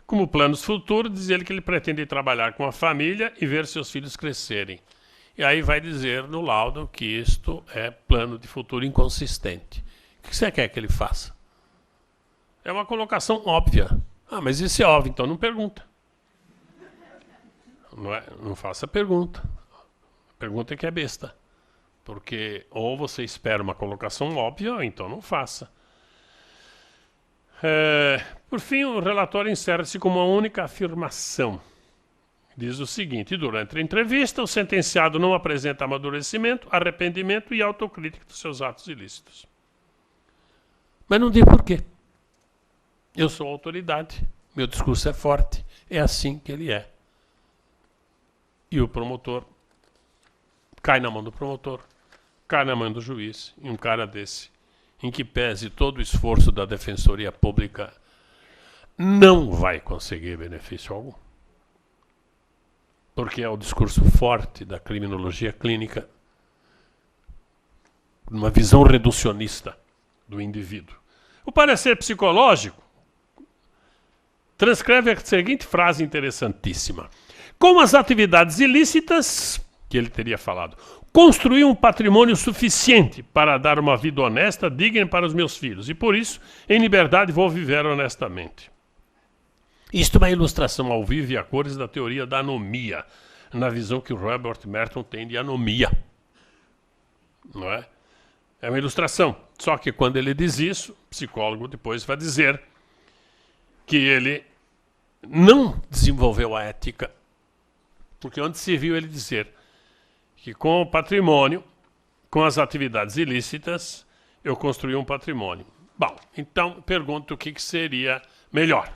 Como planos futuros, diz ele que ele pretende trabalhar com a família e ver seus filhos crescerem. E aí vai dizer no laudo que isto é plano de futuro inconsistente. O que você quer que ele faça? É uma colocação óbvia. Ah, mas isso é óbvio, então não pergunta. Não faça pergunta. Pergunta que é besta. Porque ou você espera uma colocação óbvia, ou então não faça. Por fim, o relatório encerra-se com uma única afirmação. Diz o seguinte: durante a entrevista, o sentenciado não apresenta amadurecimento, arrependimento e autocrítica dos seus atos ilícitos. Mas não diz por quê. Eu sou autoridade, meu discurso é forte, é assim que ele é. E o promotor cai na mão do promotor, cai na mão do juiz, e um cara desse, em que pese todo o esforço da Defensoria Pública, não vai conseguir benefício algum. Porque é o discurso forte da criminologia clínica, uma visão reducionista do indivíduo. O parecer psicológico transcreve a seguinte frase interessantíssima: como as atividades ilícitas, que ele teria falado, construí um patrimônio suficiente para dar uma vida honesta, digna para os meus filhos, e por isso, em liberdade, vou viver honestamente. Isto é uma ilustração ao vivo e a cores da teoria da anomia, na visão que o Robert Merton tem de anomia. Não é? É uma ilustração. Só que quando ele diz isso, o psicólogo depois vai dizer que ele não desenvolveu a ética, porque onde se viu ele dizer que com o patrimônio, com as atividades ilícitas, eu construí um patrimônio. Bom, então pergunto o que seria melhor.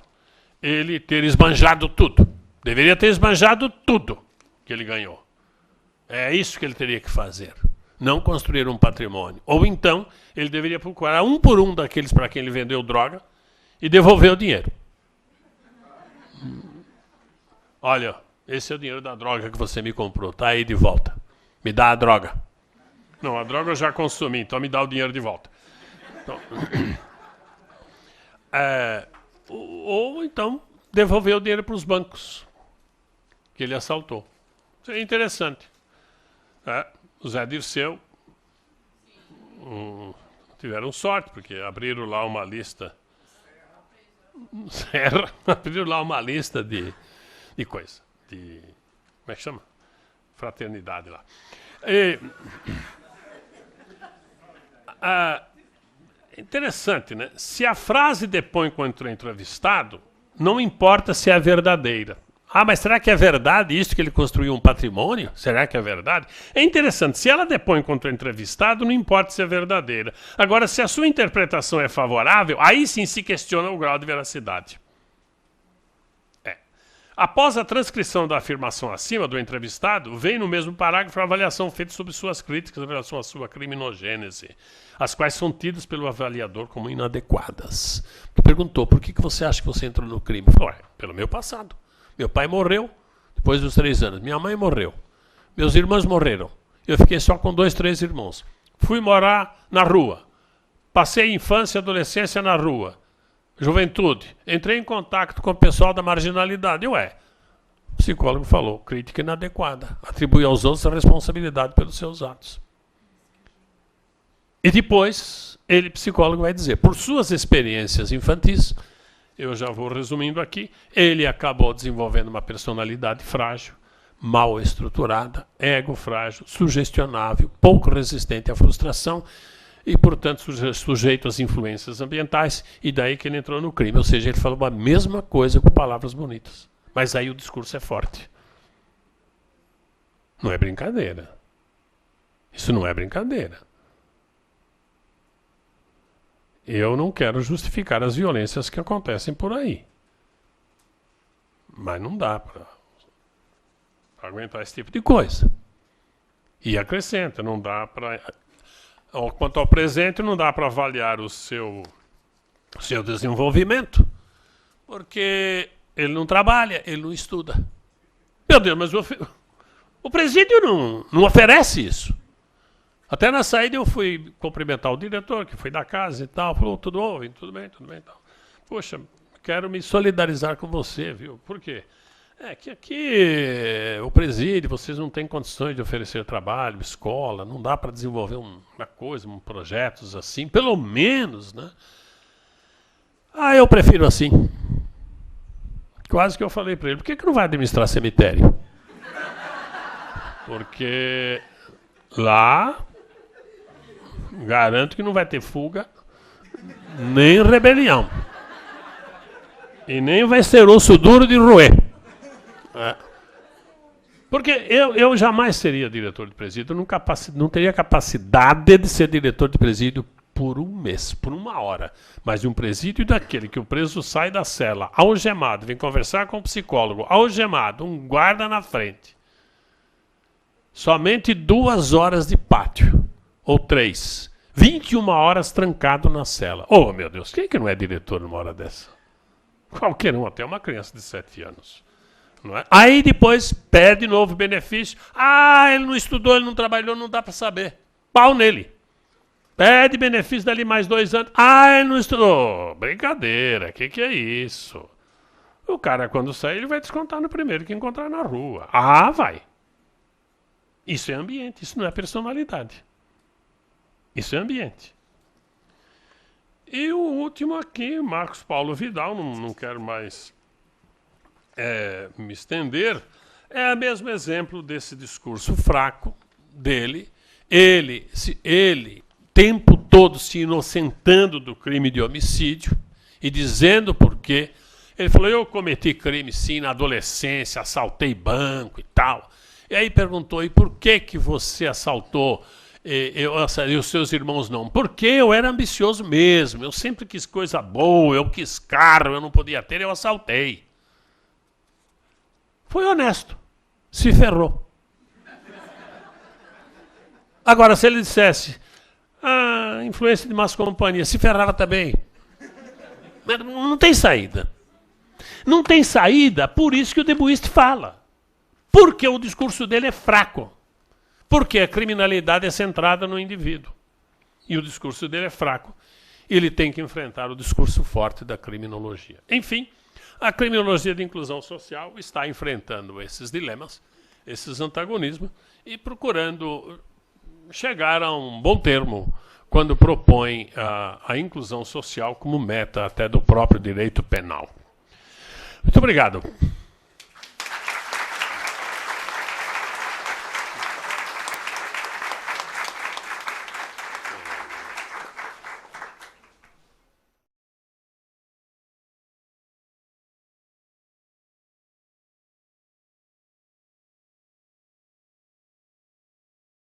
Ele ter esbanjado tudo. Deveria ter esbanjado tudo que ele ganhou. É isso que ele teria que fazer. Não construir um patrimônio. Ou então, ele deveria procurar um por um daqueles para quem ele vendeu droga e devolver o dinheiro. Olha, esse é o dinheiro da droga que você me comprou. Tá aí de volta. Me dá a droga. Não, a droga eu já consumi, então me dá o dinheiro de volta. Então, ou então devolver o dinheiro para os bancos que ele assaltou. Isso é interessante. O Zé Dirceu tiveram sorte, porque abriram lá uma lista. Abriram lá uma lista de coisa. Como é que chama? Fraternidade lá. Interessante, né? Se a frase depõe contra o entrevistado, não importa se é verdadeira. Ah, mas será que é verdade isso que ele construiu um patrimônio? Será que é verdade? É interessante, se ela depõe contra o entrevistado, não importa se é verdadeira. Agora, se a sua interpretação é favorável, aí sim se questiona o grau de veracidade. Após a transcrição da afirmação acima do entrevistado, vem no mesmo parágrafo a avaliação feita sobre suas críticas em relação à sua criminogênese, as quais são tidas pelo avaliador como inadequadas. Tu perguntou, por que você acha que você entrou no crime? Falou, pelo meu passado. Meu pai morreu depois dos 3 anos. Minha mãe morreu. Meus irmãos morreram. Eu fiquei só com 2, 3 irmãos. Fui morar na rua. Passei infância e adolescência na rua. Juventude. Entrei em contato com o pessoal da marginalidade. O psicólogo falou, crítica inadequada. Atribui aos outros a responsabilidade pelos seus atos. E depois, ele, psicólogo, vai dizer, por suas experiências infantis, eu já vou resumindo aqui, ele acabou desenvolvendo uma personalidade frágil, mal estruturada, ego frágil, sugestionável, pouco resistente à frustração e, portanto, sujeito às influências ambientais, e daí que ele entrou no crime. Ou seja, ele falou a mesma coisa com palavras bonitas. Mas aí o discurso é forte. Não é brincadeira. Isso não é brincadeira. Eu não quero justificar as violências que acontecem por aí. Mas não dá para aguentar esse tipo de coisa. E acrescenta, não dá para... Quanto ao presente, não dá para avaliar o seu desenvolvimento, porque ele não trabalha, ele não estuda. Meu Deus, mas o presídio não oferece isso. Até na saída eu fui cumprimentar o diretor, que foi da casa e tal. Falou, tudo bem, tudo bem e tal. Poxa, quero me solidarizar com você, viu? Por quê? É que aqui o presídio, vocês não têm condições de oferecer trabalho, escola, não dá para desenvolver uma coisa, projetos assim, pelo menos, né? Eu prefiro assim. Quase que eu falei para ele, por que não vai administrar cemitério? Porque lá... Garanto que não vai ter fuga, nem rebelião. E nem vai ser osso duro de roer. Porque eu jamais seria diretor de presídio, eu não teria capacidade de ser diretor de presídio por um mês, por uma hora. Mas de um presídio daquele que o preso sai da cela, algemado, vem conversar com o psicólogo, algemado, um guarda na frente. Somente 2 horas de pátio. Ou 3. 21 horas trancado na cela. Oh, meu Deus, quem que não é diretor numa hora dessa? Qualquer um, até uma criança de 7 anos. Não é? Aí depois pede novo benefício. Ele não estudou, ele não trabalhou, não dá para saber. Pau nele. Pede benefício dali mais 2 anos. Ele não estudou. Brincadeira, que é isso? O cara, quando sair, ele vai descontar no primeiro que encontrar na rua. Vai. Isso é ambiente, isso não é personalidade. Isso é ambiente. E o último aqui, Marcos Paulo Vidal, não quero mais me estender, é o mesmo exemplo desse discurso fraco dele. Ele, tempo todo se inocentando do crime de homicídio e dizendo por quê. Ele falou, eu cometi crime sim na adolescência, assaltei banco e tal. E aí perguntou, e por que você assaltou e os seus irmãos não? Porque eu era ambicioso mesmo, eu sempre quis coisa boa, eu quis carro, eu não podia ter, eu assaltei. Foi honesto, se ferrou. Agora, se ele dissesse, influência de más companhia, se ferrava também. Mas não tem saída. Não tem saída, por isso que o Debuist fala. Porque o discurso dele é fraco. Porque a criminalidade é centrada no indivíduo. E o discurso dele é fraco. Ele tem que enfrentar o discurso forte da criminologia. Enfim, a criminologia de inclusão social está enfrentando esses dilemas, esses antagonismos, e procurando chegar a um bom termo quando propõe a inclusão social como meta até do próprio direito penal. Muito obrigado.